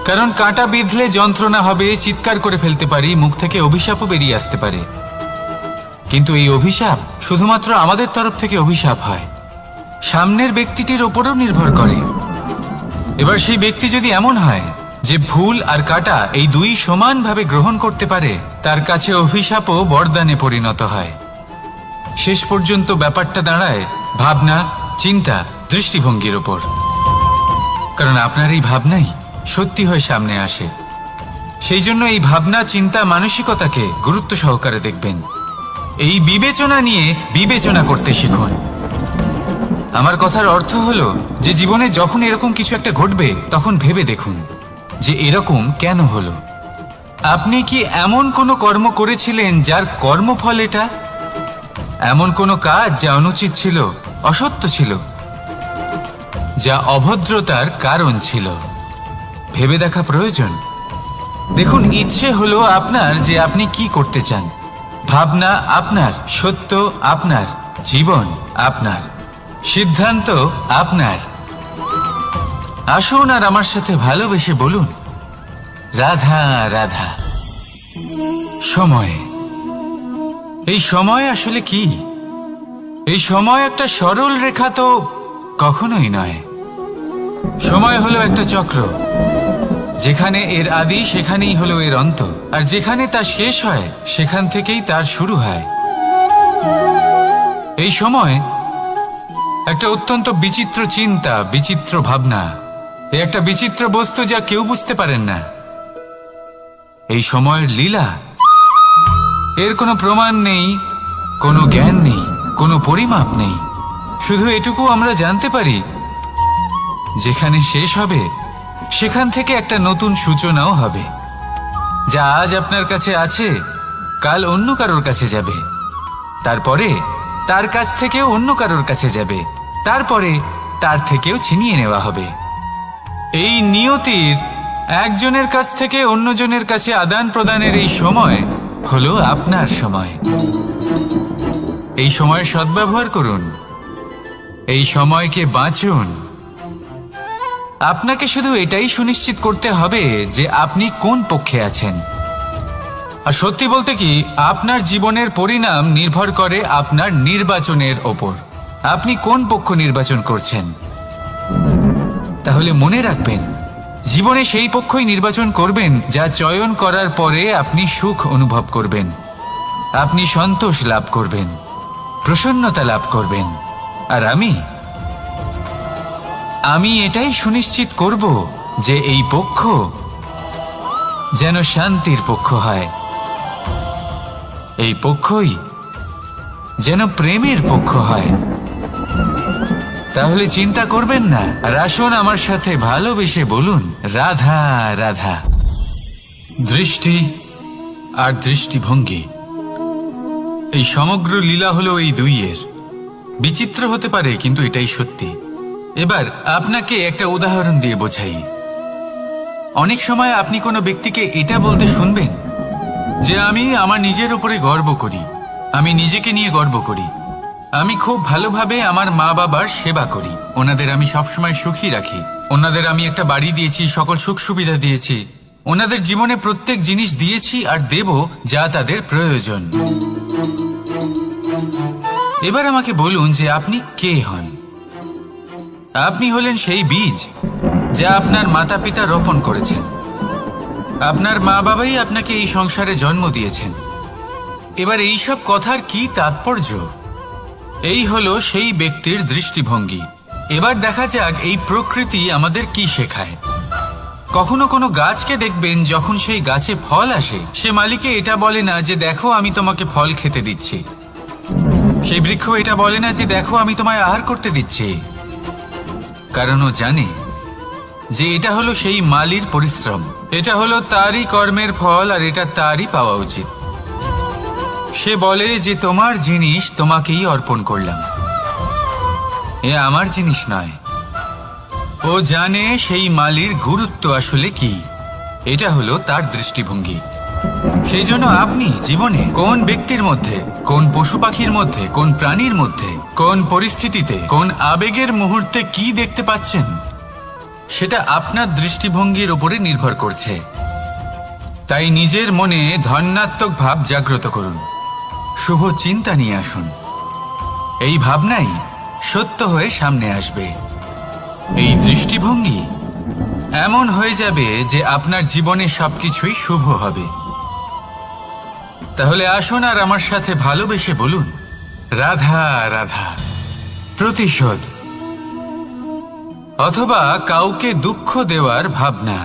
কারণ কাঁটা বিঁধলে যন্ত্রণা হবে, চিৎকার করে ফেলতে পারি, মুখ থেকে অভিশাপও বেরিয়ে আসতে পারে। কিন্তু এই অভিশাপ শুধুমাত্র আমাদের তরফ থেকে অভিশাপ হয়, সামনের ব্যক্তিটির ওপরও নির্ভর করে। এবার সেই ব্যক্তি যদি এমন হয় যে ভুল আর কাঁটা এই দুই সমানভাবে গ্রহণ করতে পারে, তার কাছে অভিশাপও বরদানে পরিণত হয়। শেষ পর্যন্ত ব্যাপারটা দাঁড়ায় ভাবনা, চিন্তা, দৃষ্টিভঙ্গির ওপর। কারণ আপনার এই ভাবনাই সত্যি হয়ে সামনে আসে। সেই জন্য এই ভাবনা, চিন্তা, মানসিকতাকে গুরুত্ব সহকারে দেখবেন। এই বিবেচনা নিয়ে বিবেচনা করতে শিখুন। আমার কথার অর্থ হলো যে জীবনে যখন এরকম কিছু একটা ঘটবে, তখন ভেবে দেখুন যে এরকম কেন হলো। আপনি কি এমন কোনো কর্ম করেছিলেন যার কর্মফল এটা? এমন কোনো কাজ যা অনুচিত ছিল, অসত্য ছিল, যা অভদ্রতার কারণ ছিল? ভেবে দেখা প্রয়োজন। দেখুন, ইচ্ছে হলো আপনার যে আপনি কি করতে চান, ভাবনা আপনার, সত্য আপনার, জীবন আপনার, সিদ্ধান্ত আপনার। আসুন আর আমার সাথে ভালোবেসে বলুন, রাধা রাধা। সময়, এই সময় আসলে কি? এই সময় একটা সরল রেখা তো কখনোই নয়। সময় হলো একটা চক্র, যেখানে এর আদি সেখানেই হলো এর অন্ত, আর যেখানে তা শেষ হয় সেখান থেকেই তার শুরু হয়। এই সময় একটা অত্যন্ত বিচিত্র চিন্তা, বিচিত্র ভাবনা, একটা বিচিত্র বস্তু যা কেউ বুঝতে পারেন না। এই সময়ের লীলা, এর কোনো প্রমাণ নেই, কোনো জ্ঞান নেই, কোনো পরিমাপ নেই। শুধু এটুকু আমরা জানতে পারি, যেখানে শেষ হবে সেখান থেকে একটা নতুন সূচনাও হবে। যা আজ আপনার কাছে আছে, কাল অন্য কারোর কাছে যাবে, তারপরে তার কাছ থেকেও অন্য কারোর কাছে যাবে, তারপরে তার থেকেও ছিনিয়ে নেওয়া হবে। এই নিয়তির একজনের কাছ থেকে অন্যজনের কাছে আদান প্রদানের এই সময় হলো আপনার সময়। এই সময়ের সদ্ব্যবহার করুন, এই সময়কে বাঁচুন। আপনাকে শুধু এটাই সুনিশ্চিত করতে হবে যে আপনি কোন পক্ষে আছেন। আর সত্যি বলতে কি, আপনার জীবনের পরিণাম নির্ভর করে আপনার নির্বাচনের ওপর। আপনি কোন পক্ষ নির্বাচন করছেন। তাহলে মনে রাখবেন, জীবনে সেই পক্ষই নির্বাচন করবেন যা চয়ন করার পরে আপনি সুখ অনুভব করবেন, আপনি সন্তোষ লাভ করবেন, প্রসন্নতা লাভ করবেন। আর আমি এটাই সুনিশ্চিত করব যে এই পক্ষ যেন শান্তির পক্ষ হয়, এই পক্ষই যেন প্রেমের পক্ষ হয়। তাহলে চিন্তা করবেন না, আর আসুন আমার সাথে ভালোবেসে বলুন, রাধা রাধা। দৃষ্টি আর দৃষ্টিভঙ্গি, এই সমগ্র লীলা হলো এই দুইয়ের। বিচিত্র হতে পারে, কিন্তু এটাই সত্যি। এবার আপনাকে একটা উদাহরণ দিয়ে বোঝাই। অনেক সময় আপনি কোনো ব্যক্তিকে এটা বলতে শুনবেন যে আমি আমার নিজের উপরে গর্ব করি, আমি নিজেকে নিয়ে গর্ব করি, আমি খুব ভালোভাবে আমার মা বাবার সেবা করি, ওনাদের আমি সবসময় সুখী রাখি, ওনাদের আমি একটা বাড়ি দিয়েছি, সকল সুখ সুবিধা দিয়েছি, ওনাদের জীবনে প্রত্যেক জিনিস দিয়েছি আর দেব যা তাদের প্রয়োজন। এবার আমাকে বলুন যে আপনি কে হন? আপনি হলেন সেই বীজ যা আপনার মাতা পিতা রোপণ করেছেন। আপনার মা বাবাই আপনাকে এই সংসারে জন্ম দিয়েছেন। এবার এইসব কথার কি তাৎপর্য? এই হলো সেই ব্যক্তির দৃষ্টিভঙ্গি। এবার দেখা যাক এই প্রকৃতি আমাদের কি শেখায়। কখনো কোনো গাছকে দেখবেন, যখন সেই গাছে ফল আসে, সে মালিকে এটা বলে না যে দেখো আমি তোমাকে ফল খেতে দিচ্ছি। সেই বৃক্ষ এটা বলে না যে দেখো আমি তোমায় আহার করতে দিচ্ছি, কারণ ও জানে যে এটা হলো সেই মালির পরিশ্রম, এটা হলো তারই কর্মের ফল, আর এটা তারই পাওয়া উচিত। সে বলে যে তোমার জিনিস তোমাকেই অর্পণ করলাম, এ আমার জিনিস নয়। ও জানে সেই মালির গুরুত্ব আসলে কি। এটা হলো তার দৃষ্টিভঙ্গি। সেই জন্য আপনি জীবনে কোন ব্যক্তির মধ্যে, কোন পশু পাখির মধ্যে, কোন প্রাণীর মধ্যে, কোন পরিস্থিতিতে, কোন আবেগের মুহূর্তে কি দেখতে পাচ্ছেন, সেটা আপনার দৃষ্টিভঙ্গির উপরে নির্ভর করছে। তাই নিজের মনে ধন্যাত্মক ভাব জাগ্রত করুন, শুভ চিন্তা নিয়ে আসুন। এই ভাবনাই সত্য হয়ে সামনে আসবে। এই দৃষ্টিভঙ্গি এমন হয়ে যাবে যে আপনার জীবনে সবকিছুই শুভ হবে। তাহলে আসুন আর আমার সাথে ভালোবেসে বলুন, রাধা রাধা। প্রতিশোধ অথবা কাউকে দুঃখ দেওয়ার ভাবনা,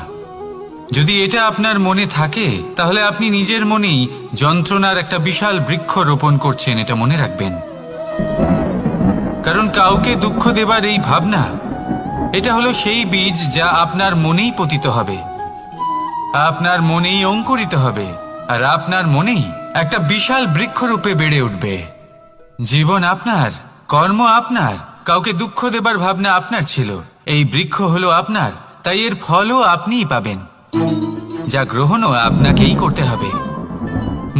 যদি এটা আপনার মনে থাকে, তাহলে আপনি নিজের মনেই যন্ত্রণার একটা বিশাল বৃক্ষ রোপণ করছেন, এটা মনে রাখবেন। কারণ কাউকে দুঃখ দেবার এই ভাবনা, এটা হলো সেই বীজ যা আপনার মনেই পতিত হবে, আপনার মনেই অঙ্কুরিত হবে, আর আপনার মনেই একটা বিশাল বৃক্ষরূপে বেড়ে উঠবে। জীবন আপনার, কর্ম আপনার, কাউকে দুঃখ দেবার ভাবনা আপনার ছিল, এই বৃক্ষ হলো আপনার, তাই এর ফলও আপনিই পাবেন, যা গ্রহণও আপনাকেই করতে হবে।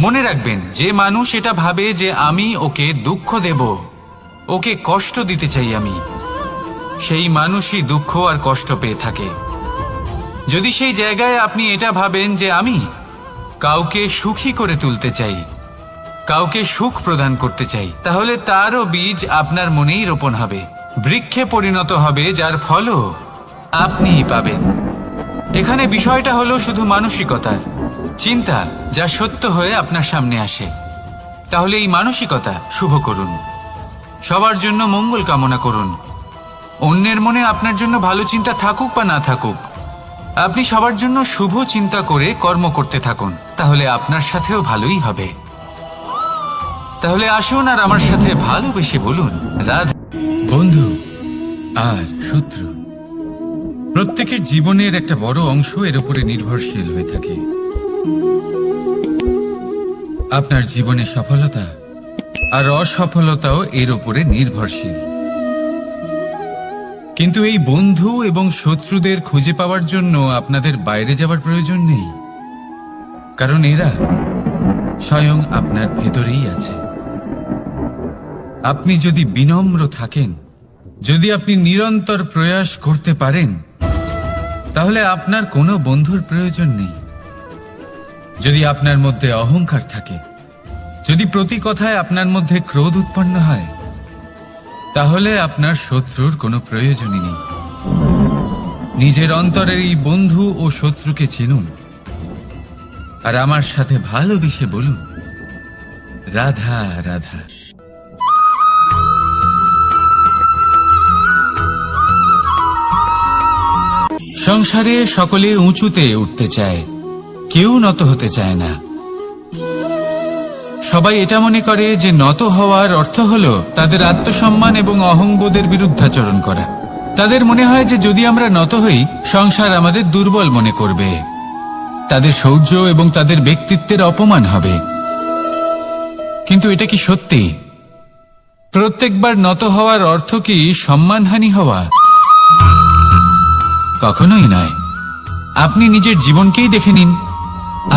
মনে রাখবেন, যে মানুষ এটা ভাবে যে আমি ওকে দুঃখ দেব, ওকে কষ্ট দিতে চাই আমি, সেই মানুষই দুঃখ আর কষ্ট পেয়ে থাকে। যদি সেই জায়গায় আপনি এটা ভাবেন যে আমি কাউকে সুখী করে তুলতে চাই, কাউকে সুখ প্রদান করতে চাই, তাহলে তারও বীজ আপনার মনেই রোপণ হবে, বৃক্ষে পরিণত হবে, যার ফলও আপনিই পাবেন। এখানে বিষয়টা হলো শুধু মানসিকতার চিন্তা, যা সত্য হয়ে আপনার সামনে আসে। তাহলে এই মানসিকতা শুভ করুন, সবার জন্য মঙ্গল কামনা করুন। অন্যের মনে আপনার জন্য ভালো চিন্তা থাকুক বা না থাকুক, আপনি সবার জন্য শুভ চিন্তা করে কর্ম করতে থাকুন, তাহলে আপনার সাথেও ভালোই হবে। তাহলে আসুন আর আমার সাথে ভালোবেসে বলুন, রাধা। বন্ধু আর শত্রু, প্রত্যেকের জীবনের একটা বড় অংশ এর উপরে নির্ভরশীল হয়ে থাকে। আপনার জীবনে সফলতা আর অসফলতাও এর উপরে নির্ভরশীল। কিন্তু এই বন্ধু এবং শত্রুদের খুঁজে পাওয়ার জন্য আপনাদের বাইরে যাওয়ার প্রয়োজন নেই, কারণ এরা স্বয়ং আপনার ভেতরেই আছে। আপনি যদি বিনম্র থাকেন, যদি আপনি নিরন্তর প্রয়াস করতে পারেন, তাহলে আপনার কোনো বন্ধুর প্রয়োজন নেই। যদি আপনার মধ্যে অহংকার থাকে, যদি প্রতি কথায় আপনার মধ্যে ক্রোধ উৎপন্ন হয়, তাহলে আপনার শত্রুর কোনো প্রয়োজনই নেই। নিজের অন্তরের এই বন্ধু ও শত্রুকে চিনুন, আর আমার সাথে ভালোবেসে বলুন, রাধা রাধা। সংসারে সকলে উঁচুতে উঠতে চায়, কেউ নত হতে চায় না। সবাই এটা মনে করে যে নত হওয়ার অর্থ হলো তাদের আত্মসম্মান এবং অহংবোধের বিরুদ্ধাচরণ করা। তাদের মনে হয় যে যদি আমরা নত হই, সংসার আমাদের দুর্বল মনে করবে, তাদের শৌর্য এবং তাদের ব্যক্তিত্বের অপমান হবে। কিন্তু এটা কি সত্যি? প্রত্যেকবার নত হওয়ার অর্থ কি সম্মানহানি হওয়া? কখনোই নয়। আপনি নিজের জীবনকেই দেখে নিন,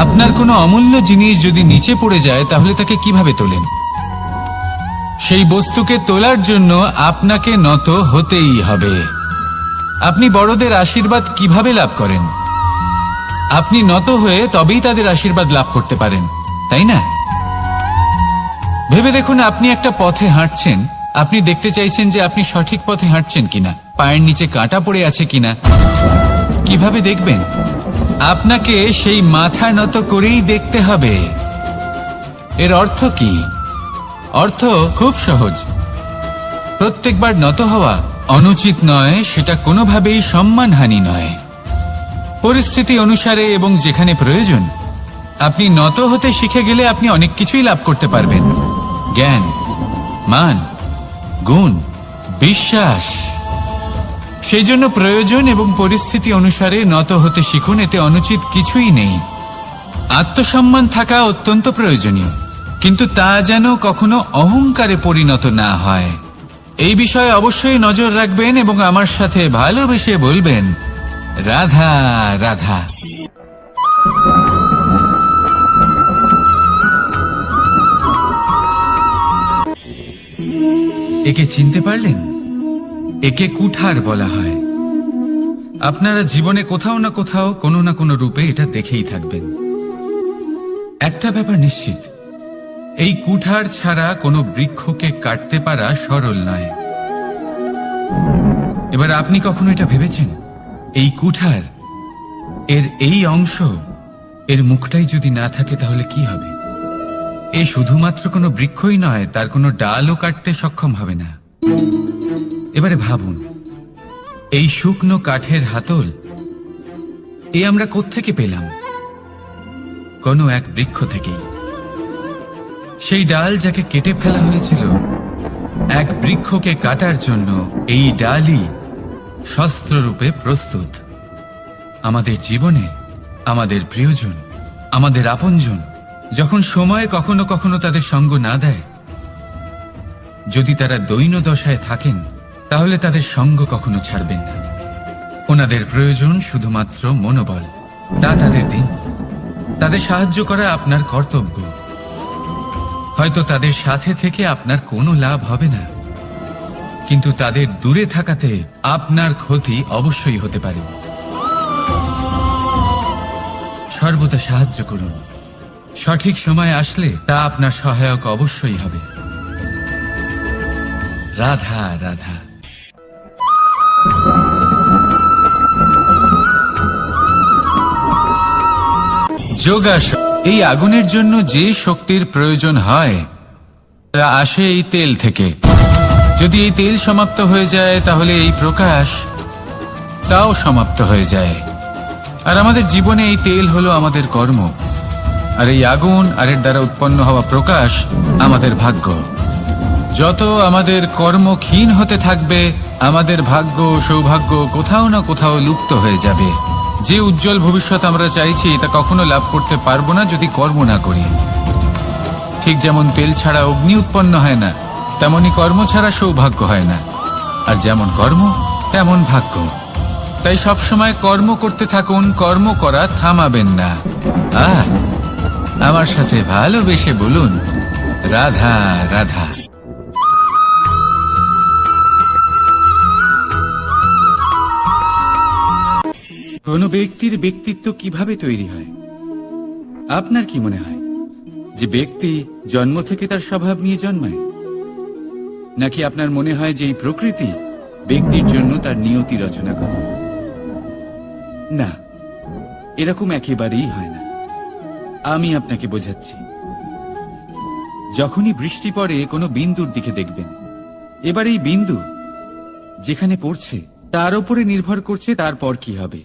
আপনার কোনো অমূল্য জিনিস যদি নিচে পড়ে যায়, তাহলে তাকে কিভাবে তোলেন? সেই বস্তুকে তোলার জন্য আপনাকে নত হতেই হবে। আপনি বড়দের আশীর্বাদ কিভাবে লাভ করেন? আপনি নত হয়ে তবেই তাদের আশীর্বাদ লাভ করতে পারেন, তাই না? ভেবে দেখুন, আপনি একটা পথে হাঁটছেন, আপনি দেখতে চাইছেন যে আপনি সঠিক পথে হাঁটছেন কিনা, পায়ের নিচে কাঁটা পড়ে আছে কিনা। কিভাবে দেখবেন? আপনাকে সেই মাথা নত করেই দেখতে হবে। এর অর্থ কি? অর্থ খুব সহজ। প্রত্যেকবার নত হওয়া অনুচিত নয়, সেটা কোনোভাবেই সম্মানহানি নয়। পরিস্থিতি অনুসারে এবং যেখানে প্রয়োজন আপনি নত হতে শিখে গেলে আপনি অনেক কিছুই লাভ করতে পারবেন। জ্ঞান, মান, গুণ, বিশ্বাস। সেই জন্য প্রয়োজন এবং পরিস্থিতি অনুসারে নত হতে শিখুন, এতে অনুচিত কিছুই নেই। আত্মসম্মান থাকা অত্যন্ত প্রয়োজনীয়, কিন্তু তা যেন কখনো অহংকারে পরিণত না হয়। এই বিষয়ে অবশ্যই নজর রাখবেন এবং আমার সাথে ভালোবেসে বলবেন, রাধা রাধা। একে চিনতে পারলেন? একে কুঠার বলা হয়। আপনারা জীবনে কোথাও না কোথাও কোনো না কোনো রূপে এটা দেখেই থাকবেন। একটা ব্যাপার নিশ্চিত, এই কুঠার ছাড়া কোনো বৃক্ষকে কাটতে পারা সরল নয়। এবার আপনি কখনো এটা ভেবেছেন, এই কুঠার, এর এই অংশ, এর মুখটাই যদি না থাকে তাহলে কি হবে? এ শুধুমাত্র কোনো বৃক্ষই নয়, তার কোনো ডালও কাটতে সক্ষম হবে না। এবারে ভাবুন, এই শুকনো কাঠের হাতল এ আমরা কোত্থেকে পেলাম? কোনো এক বৃক্ষ থেকেই। সেই ডাল যাকে কেটে ফেলা হয়েছিল এক বৃক্ষকে কাটার জন্য, এই ডালই শস্ত্ররূপে প্রস্তুত। আমাদের জীবনে আমাদের প্রিয়জন, আমাদের আপনজন যখন সময় কখনো কখনো তাদের সঙ্গ না দেয়, যদি তারা দৈন্য দশায় থাকেন তাহলে তাদের সঙ্গ কখনো ছাড়বেন না। ওনাদের প্রয়োজন শুধুমাত্র মনোবল, তা তাদের দিন। তাদের সাহায্য করা আপনার কর্তব্য। হয়তো তাদের সাথে থেকে আপনার কোনো লাভ হবে না, কিন্তু তাদের দূরে থাকাতে আপনার ক্ষতি অবশ্যই হতে পারে। সর্বদা সাহায্য করুন। সঠিক সময় আসলে তা আপনার সহায়ক অবশ্যই হবে। রাধা রাধা। যোগাসন। এই আগুনের জন্য যে শক্তির প্রয়োজন হয় তা আসে এই তেল থেকে। যদি এই তেল সমাপ্ত হয়ে যায় তাহলে এই প্রকাশ তাও সমাপ্ত হয়ে যায়। আর আমাদের জীবনে এই তেল হলো আমাদের কর্ম, আর এই আগুন আর এর দ্বারা উৎপন্ন হওয়া প্রকাশ আমাদের ভাগ্য। যত আমাদের কর্ম ক্ষীণ হতে থাকবে, আমাদের ভাগ্য সৌভাগ্য কোথাও না কোথাও লুপ্ত হয়ে যাবে। যে উজ্জ্বল ভবিষ্যৎ আমরা চাইছি তা কখনো লাভ করতে পারবো না যদি কর্ম না করি। ঠিক যেমন তেল ছাড়া অগ্নি উৎপন্ন হয় না, তেমনি কর্ম ছাড়া সৌভাগ্য হয় না। আর যেমন কর্ম তেমন ভাগ্য। তাই সবসময় কর্ম করতে থাকুন, কর্ম করা থামাবেন না। আর আমার সাথে ভালোবেসে বলুন, রাধা রাধা। কোনো ব্যক্তির ব্যক্তিত্ব কিভাবে তৈরি হয়? আপনার কি মনে হয় যে ব্যক্তি জন্ম থেকে তার স্বভাব নিয়ে জন্মায়, নাকি আপনার মনে হয় যে এই প্রকৃতি ব্যক্তির জন্য তার নিয়তি রচনা করে? না, এরকম একেবারেই হয় না। আমি আপনাকে বোঝাচ্ছি। যখনই বৃষ্টি পড়ে কোনো বিন্দুর দিকে দেখবেন। এবার এই বিন্দু যেখানে পড়ছে তার উপরে নির্ভর করছে তারপর কি হবে।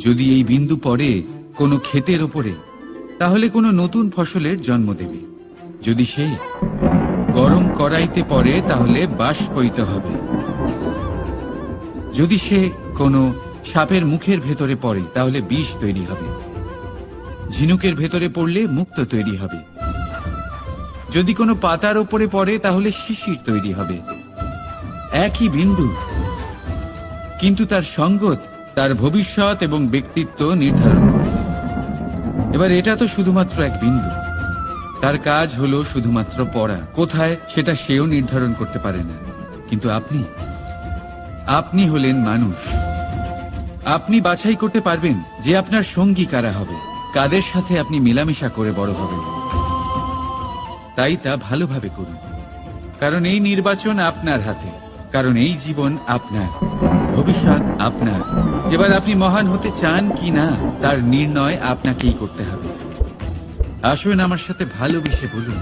যদি এই বিন্দু পড়ে কোনো ক্ষেতের ওপরে, তাহলে কোনো নতুন ফসলের জন্ম দেবে। যদি সেই গরম কড়াইতে পড়ে তাহলে বাষ্পীত হবে। যদি সে কোনো সাপের মুখের ভেতরে পড়ে তাহলে বিষ তৈরি হবে। ঝিনুকের ভেতরে পড়লে মুক্ত তৈরি হবে। যদি কোনো পাতার ওপরে পড়ে তাহলে শিশির তৈরি হবে। একই বিন্দু, কিন্তু তার সঙ্গত তার ভবিষ্যৎ এবং ব্যক্তিত্ব নির্ধারণ করে। এবার এটা তো শুধুমাত্র এক বিন্দু, তার কাজ হলো শুধুমাত্র পড়া। কোথায় সেটা সেও নির্ধারণ করতে পারে না, কিন্তু আপনি হলেন মানুষ। আপনি বাছাই করতে পারবেন যে আপনার সঙ্গী কারা হবে, কাদের সাথে আপনি মেলামেশা করে বড় হবেন। তাই তা ভালোভাবে করুন, কারণ এই নির্বাচন আপনার হাতে, কারণ এই জীবন আপনার, ভবিষ্যৎ আপনার। এবার আপনি মহান হতে চান কি না তার নির্ণয় আপনাকেই করতে হবে। আসুন আমার সাথে ভালোবেসে বলুন,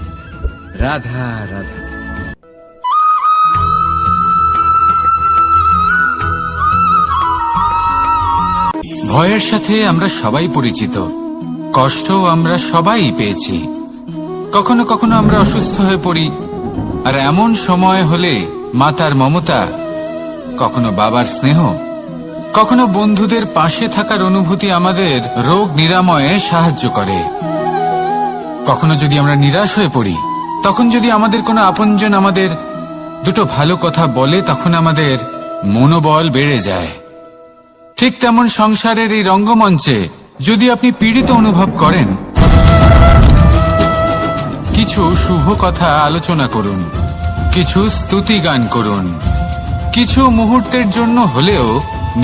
রাধা রাধা। ভয়ের সাথে আমরা সবাই পরিচিত, কষ্ট আমরা সবাই পেয়েছি। কখনো কখনো আমরা অসুস্থ হয়ে পড়ি, আর এমন সময় হলে মাতার মমতা, কখনো বাবার স্নেহ, কখনো বন্ধুদের পাশে থাকার অনুভূতি আমাদের রোগ নিরাময়ে সাহায্য করে। কখনো যদি আমরা নিরাশ হয়ে পড়ি, তখন যদি আমাদের কোনো আপনজন আমাদের দুটো ভালো কথা বলে, তখন আমাদের মনোবল বেড়ে যায়। ঠিক তেমন সংসারের এই রঙ্গমঞ্চে যদি আপনি পীড়িত অনুভব করেন, কিছু শুভ কথা আলোচনা করুন, কিছু স্তুতি গান করুন, কিছু মুহূর্তের জন্য হলেও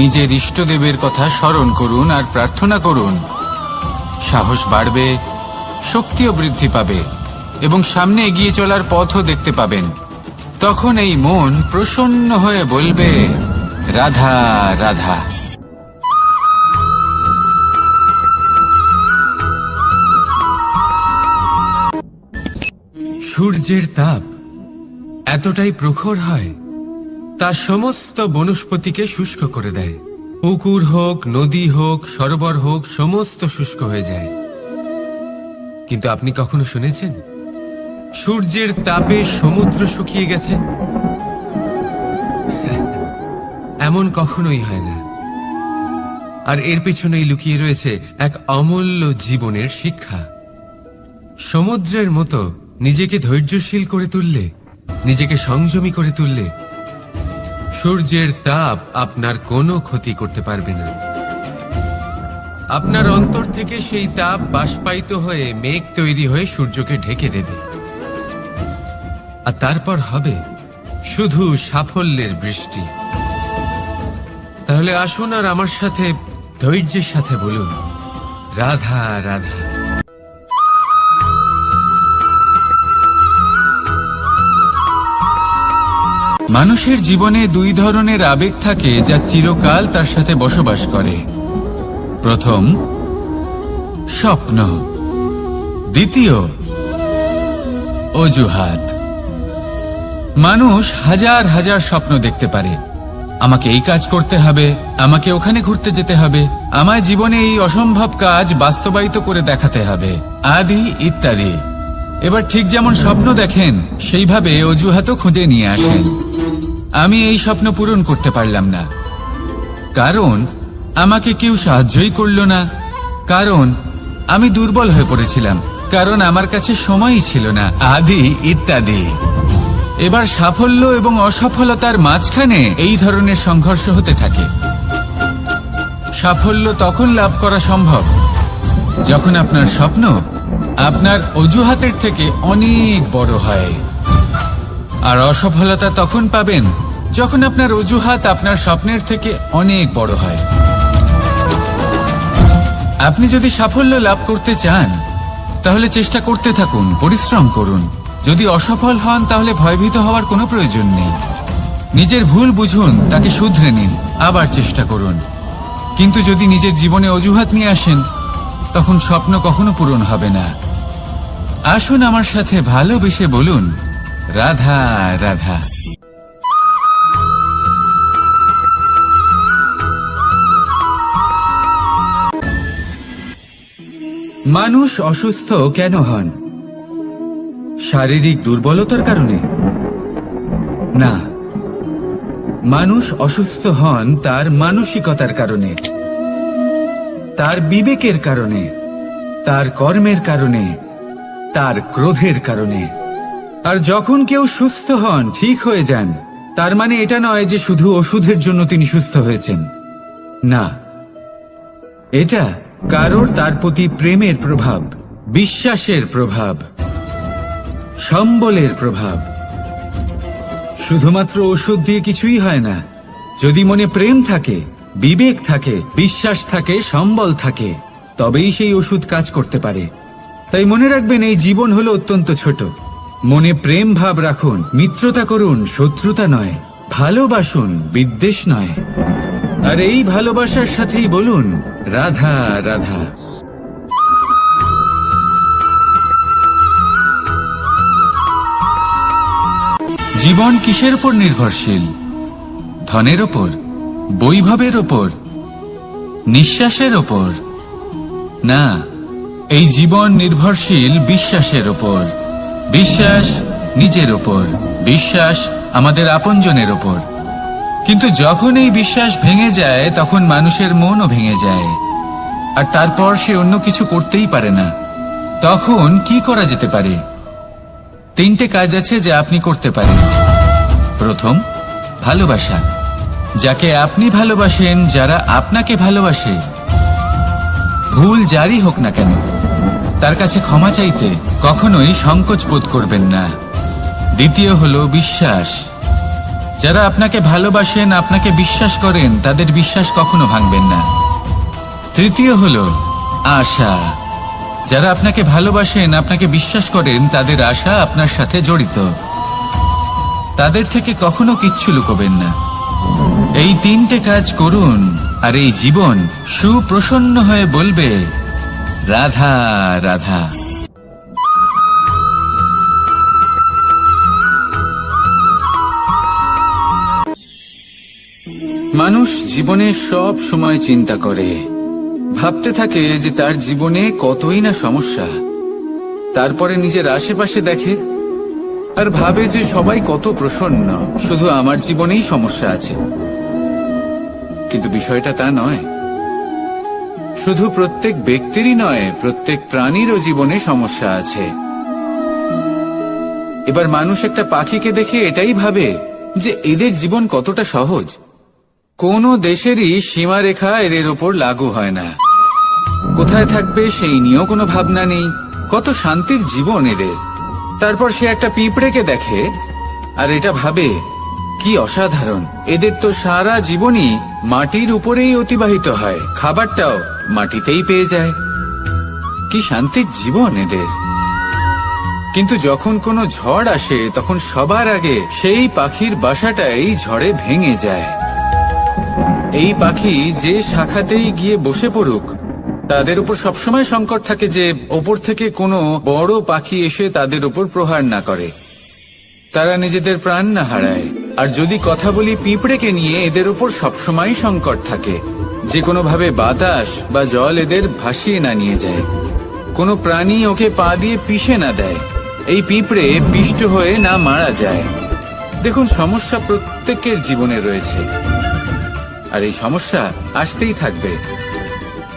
নিজের ইষ্টদেবের কথা স্মরণ করুন আর প্রার্থনা করুন। সাহস বাড়বে, শক্তিও বৃদ্ধি পাবে এবং সামনে এগিয়ে চলার পথও দেখতে পাবেন। তখন এই মন প্রসন্ন হয়ে বলবে, রাধা রাধা। সূর্যের তাপ এতটাই প্রখর হয়, তা সমস্ত বনস্পতিকে শুষ্ক করে দেয়। পুকুর হোক, নদী হোক, সরোবর হোক, সমস্ত শুষ্ক হয়ে যায়। কিন্তু আপনি কখনো শুনেছেন সূর্যের তাপে সমুদ্র শুকিয়ে গেছে? এমন কখনোই হয় না। আর এর পেছনেই লুকিয়ে রয়েছে এক অমূল্য জীবনের শিক্ষা। সমুদ্রের মতো নিজেকে ধৈর্যশীল করে তুললে, নিজেকে সংযমী করে তুললে, সূর্যের তাপ আপনার কোনো ক্ষতি করতে পারবে না। আপনার অন্তর থেকে সেই তাপ বাষ্পায়িত হয়ে মেঘ তৈরি হয়ে সূর্যকে ঢেকে দেবে, আর তারপর হবে শুধু সাফল্যের বৃষ্টি। তাহলে আসুন আর আমার সাথে ধৈর্যের সাথে বলুন, রাধা রাধা। মানুষের জীবনে দুই ধরনের আবেগ থাকে যা চিরকাল তার সাথে বসবাস করে। প্রথম, স্বপ্ন। দ্বিতীয়, অজুহাত। মানুষ হাজার হাজার স্বপ্ন দেখতে পারে। আমাকে এই কাজ করতে হবে, আমাকে ওখানে ঘুরতে যেতে হবে, আমার জীবনে এই অসম্ভব কাজ বাস্তবায়িত করে দেখাতে হবে, আদি ইত্যাদি। এবার ঠিক যেমন স্বপ্ন দেখেন, সেইভাবে অজুহাতও খুঁজে নিয়ে আসেন। আমি এই স্বপ্ন পূরণ করতে পারলাম না, কারণ আমাকে কেউ সাহায্যই করল না, কারণ আমি দুর্বল হয়ে পড়েছিলাম, কারণ আমার কাছে সময়ই ছিল না, আদি ইত্যাদি। এবার সাফল্য এবং অসফলতার মাঝখানে এই ধরনের সংঘর্ষ হতে থাকে। সাফল্য তখন লাভ করা সম্ভব যখন আপনার স্বপ্ন আপনার অজুহাতের থেকে অনেক বড় হয়, আর অসফলতা তখন পাবেন যখন আপনার অজুহাত আপনার স্বপ্নের থেকে অনেক বড় হয়। আপনি যদি সাফল্য লাভ করতে চান, তাহলে চেষ্টা করতে থাকুন, পরিশ্রম করুন। যদি অসফল হন, তাহলে ভয়ভীত হওয়ার কোনো প্রয়োজন নেই। নিজের ভুল বুঝুন, তাকে শুধরে নিন, আবার চেষ্টা করুন। কিন্তু যদি নিজের জীবনে অজুহাত নিয়ে আসেন, তখন স্বপ্ন কখনো পূরণ হবে না। আসুন আমার সাথে ভালোবেসে বলুন, রাধা রাধা। মানুষ অসুস্থ কেন হন? শারীরিক দুর্বলতার কারণে? না, মানুষ অসুস্থ হন তার মানসিকতার কারণে, তার বিবেকের কারণে, তার কর্মের কারণে, তার ক্রোধের কারণে। আর যখন কেউ সুস্থ হন, ঠিক হয়ে যান, তার মানে এটা নয় যে শুধু ওষুধের জন্য তিনি সুস্থ হয়েছেন। না, এটা কারোর তার প্রতি প্রেমের প্রভাব, বিশ্বাসের প্রভাব, সম্বলের প্রভাব। শুধুমাত্র ওষুধ দিয়ে কিছুই হয় না। যদি মনে প্রেম থাকে, বিবেক থাকে, বিশ্বাস থাকে, সম্বল থাকে, তবেই সেই ওষুধ কাজ করতে পারে। তাই মনে রাখবেন, এই জীবন হলো অত্যন্ত ছোট। মনে প্রেম ভাব রাখুন, মিত্রতা করুন, শত্রুতা নয়। ভালোবাসুন, বিদ্বেষ নয়। আর এই ভালোবাসার সাথেই বলুন রাধা রাধা। জীবন কিসের উপর নির্ভরশীল? ধনের ওপর, বৈভবের ওপর, নিঃশ্বাসের ওপর? না, এই জীবন নির্ভরশীল বিশ্বাসের ওপর। বিশ্বাস নিজের ওপর, বিশ্বাস আমাদের আপনজনের ওপর। কিন্তু যখন এই বিশ্বাস ভেঙে যায়, তখন মানুষের মনও ভেঙে যায়, আর তারপর সে অন্য কিছু করতেই পারে না। তখন কি করা যেতে পারে? 3টে কাজ আছে যা আপনি করতে পারেন। প্রথম, ভালোবাসা। যাকে আপনি ভালোবাসেন, যারা আপনাকে ভালোবাসে, ভুল যারই হোক না কেন, তার কাছে ক্ষমা চাইতে কখনোই সংকোচ বোধ করবেন না। দ্বিতীয় হলো বিশ্বাস। যারা আপনাকে ভালোবাসেন, আপনাকে বিশ্বাস করেন, তাদের বিশ্বাস কখনো ভাঙবেন না। তৃতীয় হলো আশা। যারা আপনাকে ভালোবাসেন, আপনাকে বিশ্বাস করেন, তাদের আশা আপনার সাথে জড়িত। তাদের থেকে কখনো কিচ্ছু লুকোবেন না। এই 3টে কাজ করুন, আর এই জীবন সুপ্রসন্ন হয়ে বলবে রাধা রাধা। মানুষ জীবনে সব সময় চিন্তা করে, ভাবতে থাকে যে তার জীবনে কতই না সমস্যা। তারপরে নিজের আশেপাশে দেখে আর ভাবে যে সবাই কত প্রসন্ন, শুধু আমার জীবনেই সমস্যা আছে। কিন্তু বিষয়টা তা নয়। শুধু প্রত্যেক ব্যক্তিরই নয়, প্রত্যেক প্রাণীরও জীবনে সমস্যা আছে। এবার মানুষ একটা পাখিকে দেখে এটাই ভাবে যে এদের জীবন কতটা সহজ। কোনো দেশেরই সীমারেখা এদের ওপর লাগু হয় না। কোথায় থাকবে সেই নিয়েও কোনো ভাবনা নেই। কত শান্তির জীবন এদের। তারপর সে একটা পিঁপড়েকে দেখে আর এটা ভাবে কি অসাধারণ, এদের তো সারা জীবনই মাটির উপরেই অতিবাহিত হয়, খাবারটাও মাটিতেই পেয়ে যায়। কি শান্তির জীবন এদের। কিন্তু যখন কোনো ঝড় আসে, তখন সবার আগে সেই পাখির বাসাটাই ঝড়ে ভেঙে যায়। এই পাখি যে শাখাতেই গিয়ে বসে পড়ুক, তাদের উপর সবসময় সংকট থাকে যে ওপর থেকে কোনো বড় পাখি এসে তাদের উপর প্রহার না করে, তারা নিজেদের প্রাণ না হারায়। আর যদি কথা বলি পিঁপড়েকে নিয়ে, এদের উপর সবসময় সংকট থাকে যে কোনোভাবে বাতাস বা জল এদের ভাসিয়ে না নিয়ে যায়, কোনো প্রাণী ওকে পা দিয়ে পিষে না দেয়, এই পিঁপড়ে পিষ্ট হয়ে না মারা যায়। দেখুন, সমস্যা প্রত্যেকের জীবনে রয়েছে, আর এই সমস্যা আসতেই থাকবে।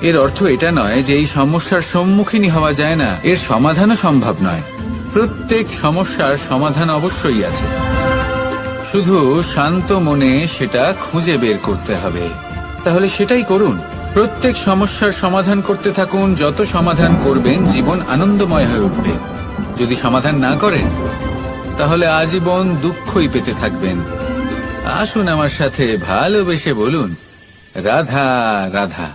এর অর্থ এটা নয় যে এই সমস্যার সম্মুখীনই হওয়া যায় না, এর সমাধানও সম্ভব নয়। প্রত্যেক সমস্যার সমাধান অবশ্যই আছে, শুধু শান্ত মনে সেটা খুঁজে বের করতে হবে। তাহলে সেটাই করুন, প্রত্যেক সমস্যার সমাধান করতে থাকুন। যত সমাধান করবেন, জীবন আনন্দময় হয়ে উঠবে। যদি সমাধান না করেন, তাহলে আজীবন দুঃখই পেতে থাকবেন। আসুন আমার সাথে ভালোবেসে বলুন রাধা রাধা।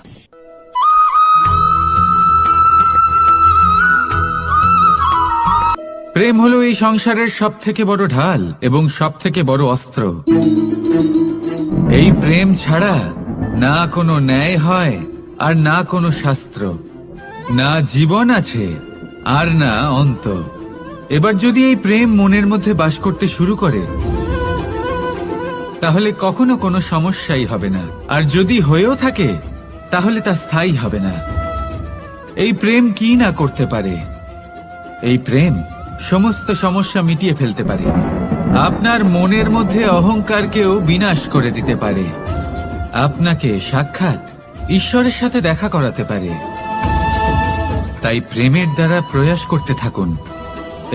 প্রেম হলো এই সংসারের সব থেকে বড় ঢাল এবং সব থেকে বড় অস্ত্র। এই প্রেম ছাড়া না কোনো ন্যায় হয়, আর না কোনো শাস্ত্র, না জীবন আছে, আর না অন্ত। এবার যদি এই প্রেম মনের মধ্যে বাস করতে শুরু করে, তাহলে কখনো কোনো সমস্যাই হবে না। আর যদি হয়েও থাকে, তাহলে তা স্থায়ী হবে না। এই প্রেম কি না করতে পারে? এই প্রেম সমস্ত সমস্যা মিটিয়ে ফেলতে পারে। আপনার মনের মধ্যে অহংকারকেও বিনাশ করে দিতে পারে। আপনাকে সাক্ষাৎ ঈশ্বরের সাথে দেখা করাতে পারে। তাই প্রেমের দ্বারা প্রয়াস করতে থাকুন।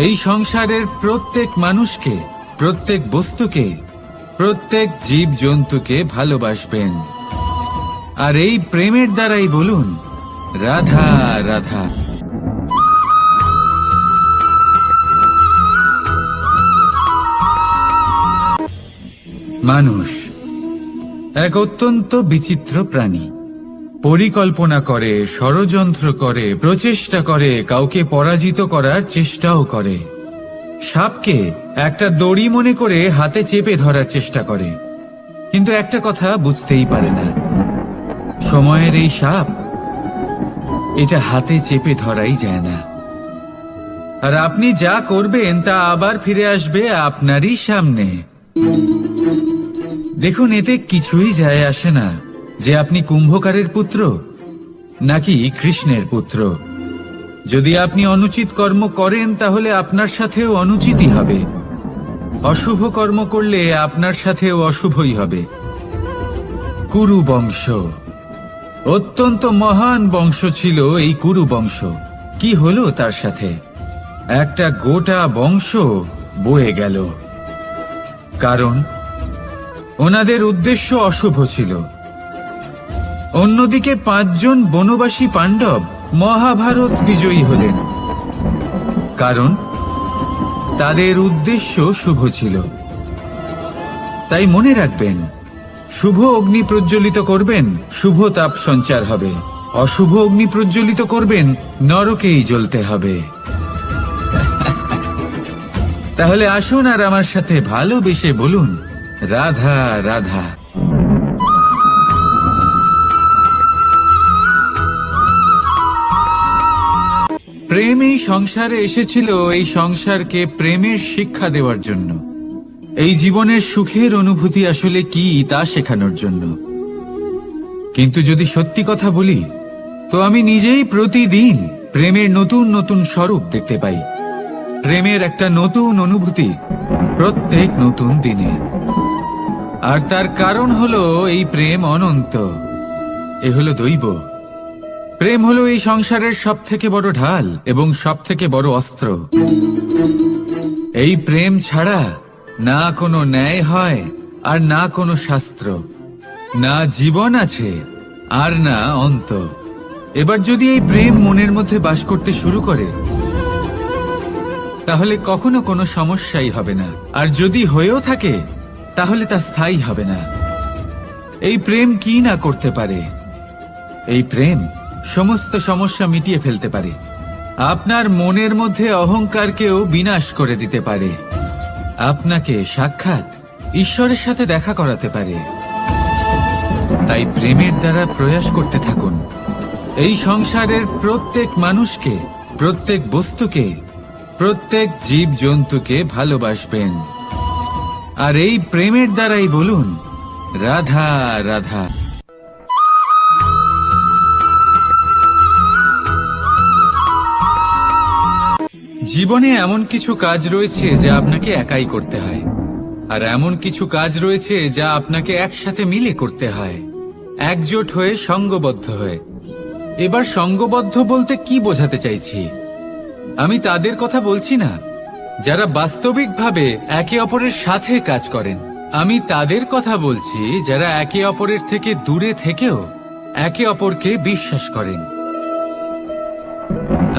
এই সংসারের প্রত্যেক মানুষকে, প্রত্যেক বস্তুকে, প্রত্যেক জীব জন্তুকে ভালোবাসবেন। আর এই প্রেমের দ্বারাই বলুন রাধা রাধা। মানুষ এক অত্যন্ত বিচিত্র প্রাণী। পরিকল্পনা করে, ষড়যন্ত্র করে, প্রচেষ্টা করে, কাউকে পরাজিত করার চেষ্টাও করে। সাপকে একটা দড়ি মনে করে হাতে চেপে ধরার চেষ্টা করে, কিন্তু একটা কথা বুঝতেই পারে না, সময়ের এই সাপ, এটা হাতে চেপে ধরাই যায় না। আর আপনি যা করবেন তা আবার ফিরে আসবে আপনারই সামনে। দেখুন, এতে কিছুই যায় আসে না যে আপনি কুম্ভকারের পুত্র নাকি কৃষ্ণের পুত্র। যদি আপনি অনুচিত কর্ম করেন তাহলে আপনার সাথেও অনুচিতই হবে, অশুভ কর্ম করলে আপনার সাথেও অশুভই হবে। কুরু বংশ অত্যন্ত মহান বংশ ছিল। এই কুরু বংশ কি হলো তার সাথে? একটা গোটা বংশ বয়ে গেল, কারণ ওনাদের উদ্দেশ্য অশুভ ছিল। অন্যদিকে 5 জন বনবাসী পাণ্ডব মহাভারত বিজয়ী হলেন, কারণ তাদের উদ্দেশ্য শুভ ছিল। তাই মনে রাখবেন, শুভ অগ্নি প্রজ্বলিত করবেন, শুভ তাপ সঞ্চার হবে। অশুভ অগ্নি প্রজ্বলিত করবেন, নরকেই জ্বলতে হবে। তাহলে আসুন আর আমার সাথে ভালোবেসে বলুন, রাধা রাধা। প্রেম এই সংসারে এসেছিল এই সংসারকে প্রেমের শিক্ষা দেওয়ার জন্য, এই জীবনের সুখের অনুভূতি আসলে কি তা শেখানোর জন্য। কিন্তু যদি সত্যি কথা বলি, তো আমি নিজেই প্রতিদিন প্রেমের নতুন নতুন স্বরূপ দেখতে পাই। প্রেমের একটা নতুন অনুভূতি প্রত্যেক নতুন দিনে। আর তার কারণ হলো এই প্রেম অনন্ত, এ হলো দৈব। প্রেম হলো এই সংসারের সব থেকে বড় ঢাল এবং সব থেকে বড় অস্ত্র। এই প্রেম ছাড়া না কোনো ন্যায় হয় আর না কোনো শাস্ত্র, না জীবন আছে আর না অন্ত। এবার যদি এই প্রেম মনের মধ্যে বাস করতে শুরু করে, তাহলে কখনো কোনো সমস্যাই হবে না। আর যদি হয়েও থাকে, তাহলে তা স্থায়ী হবে না। এই প্রেম কি না করতে পারে? এই প্রেম সমস্ত সমস্যা মিটিয়ে ফেলতে পারে। আপনার মনের মধ্যে অহংকারকেও বিনাশ করে দিতে পারে। আপনাকে সাক্ষাৎ ঈশ্বরের সাথে দেখা করাতে পারে। তাই প্রেমের দ্বারা প্রয়াস করতে থাকুন। এই সংসারের প্রত্যেক মানুষকে, প্রত্যেক বস্তুকে, প্রত্যেক জীব জন্তুকে ভালোবাসবেন। আর এই প্রেমের দ্বারাই বলুন, রাধা রাধা। জীবনে এমন কিছু কাজ রয়েছে যা আপনাকে একাই করতে হয়, আর এমন কিছু কাজ রয়েছে যা আপনাকে একসাথে মিলে করতে হয়, একজোট হয়ে, সঙ্গবদ্ধ হয়ে। এবার সঙ্গবদ্ধ বলতে কি বোঝাতে চাইছি? আমি তাদের কথা বলছি না যারা বাস্তবিকভাবে একে অপরের সাথে কাজ করেন। আমি তাদের কথা বলছি যারা একে অপরের থেকে দূরে থেকেও একে অপরকে বিশ্বাস করেন।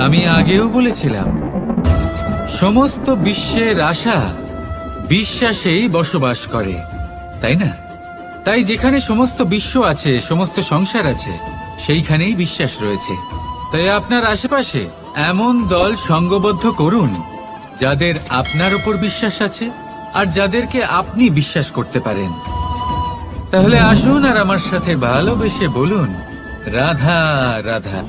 আমি আগেও বলেছিলাম, সমস্ত বিশ্বের আশা বিশ্বাসেই বসবাস করে, তাই না? তাই যেখানে সমস্ত বিশ্ব আছে, সমস্ত সংসার আছে, সেইখানেই বিশ্বাস রয়েছে। তাই আপনার আশেপাশে এমন দল সঙ্গবদ্ধ করুন যাদের আপনার উপর বিশ্বাস আছে আর যাদেরকে আপনি বিশ্বাস করতে পারেন। তাহলে আসুন আর আমার সাথে ভালোবেসে বলুন, রাধা রাধা।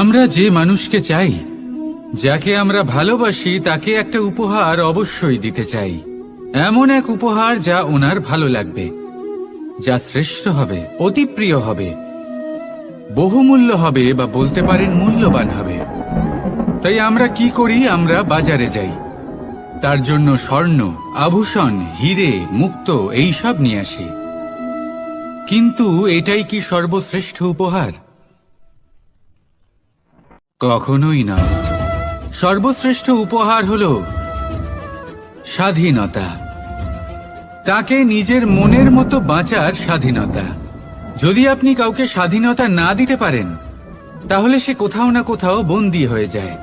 আমরা যে মানুষকে চাই, যাকে আমরা ভালোবাসি, তাকে একটা উপহার অবশ্যই দিতে চাই। এমন এক উপহার যা ওনার ভালো লাগবে, যা শ্রেষ্ঠ হবে, অতি প্রিয় হবে, বহুমূল্য হবে, বা বলতে পারেন মূল্যবান হবে। তাই আমরা কি করি? আমরা বাজারে যাই, তার জন্য স্বর্ণ, আভূষণ, হিরে, মুক্তো এইসব নিয়ে আসি। কিন্তু এটাই কি সর্বশ্রেষ্ঠ উপহার? কখনোই না। সর্বশ্রেষ্ঠ উপহার হলো স্বাধীনতা। তাকে নিজের মনের মতো বাঁচার স্বাধীনতা। যদি আপনি কাউকে স্বাধীনতা না দিতে পারেন, তাহলে সে কোথাও না কোথাও বন্দী হয়ে যায়।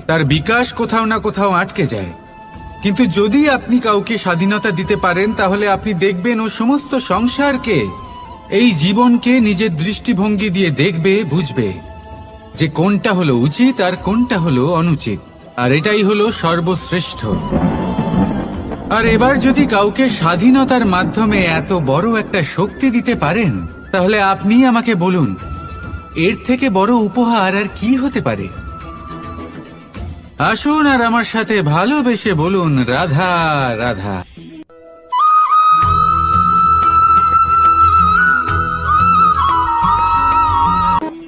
তার বিকাশ কোথাও না কোথাও আটকে যায়। কিন্তু যদি আপনি কাউকে স্বাধীনতা দিতে পারেন, তাহলে আপনি দেখবেন ও সমস্ত সংসারকে, এই জীবনকে নিজের দৃষ্টিভঙ্গি দিয়ে দেখবে, বুঝবে যে কোনটা হলো উচিত আর কোনটা হলো অনুচিত, আর এটাই হলো সর্বশ্রেষ্ঠ। আর এবার যদি কাউকে স্বাধীনতার মাধ্যমে এত বড় একটা শক্তি দিতে পারেন, তাহলে আপনি আমাকে বলুন, এর থেকে বড় উপহার আর কি হতে পারে? আসুন আর আমার সাথে ভালোবেসে বলুন, রাধা রাধা।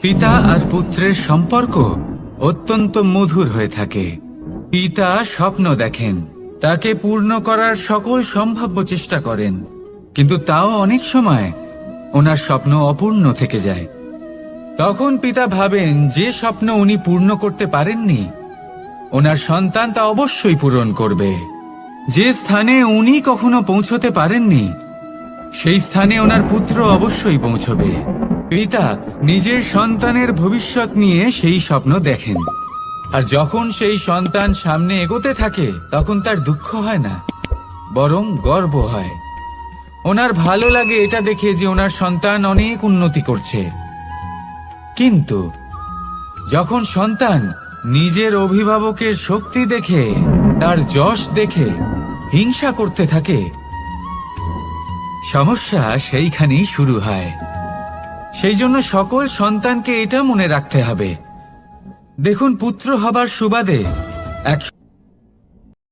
পিতা আর পুত্রের সম্পর্ক অত্যন্ত মধুর হয়ে থাকে। পিতা স্বপ্ন দেখেন, তাকে পূর্ণ করার সকল সম্ভাব্য চেষ্টা করেন, কিন্তু তাও অনেক সময় ওনার স্বপ্ন অপূর্ণ থেকে যায়। তখন পিতা ভাবেন যে স্বপ্ন উনি পূর্ণ করতে পারেননি, ওনার সন্তান তা অবশ্যই পূরণ করবে। যে স্থানে উনি কখনো পৌঁছতে পারেননি, সেই স্থানে ওনার পুত্র অবশ্যই পৌঁছবে। পিতা নিজের সন্তানের ভবিষ্যৎ নিয়ে সেই স্বপ্ন দেখেন, আর যখন সেই সন্তান সামনে এগোতে থাকে, তখন তার দুঃখ হয় না, বরং গর্ব হয়। ওনার ভালো লাগে এটা দেখে যে ওনার সন্তান অনেক উন্নতি করছে। কিন্তু যখন সন্তান নিজের অভিভাবকের শক্তি দেখে, তার যশ দেখে হিংসা করতে থাকে, সমস্যা সেইখানেই শুরু হয়। সেই জন্য সকল সন্তানকে এটা মনে রাখতে হবে। দেখুন, পুত্র হবার সুবাদে এক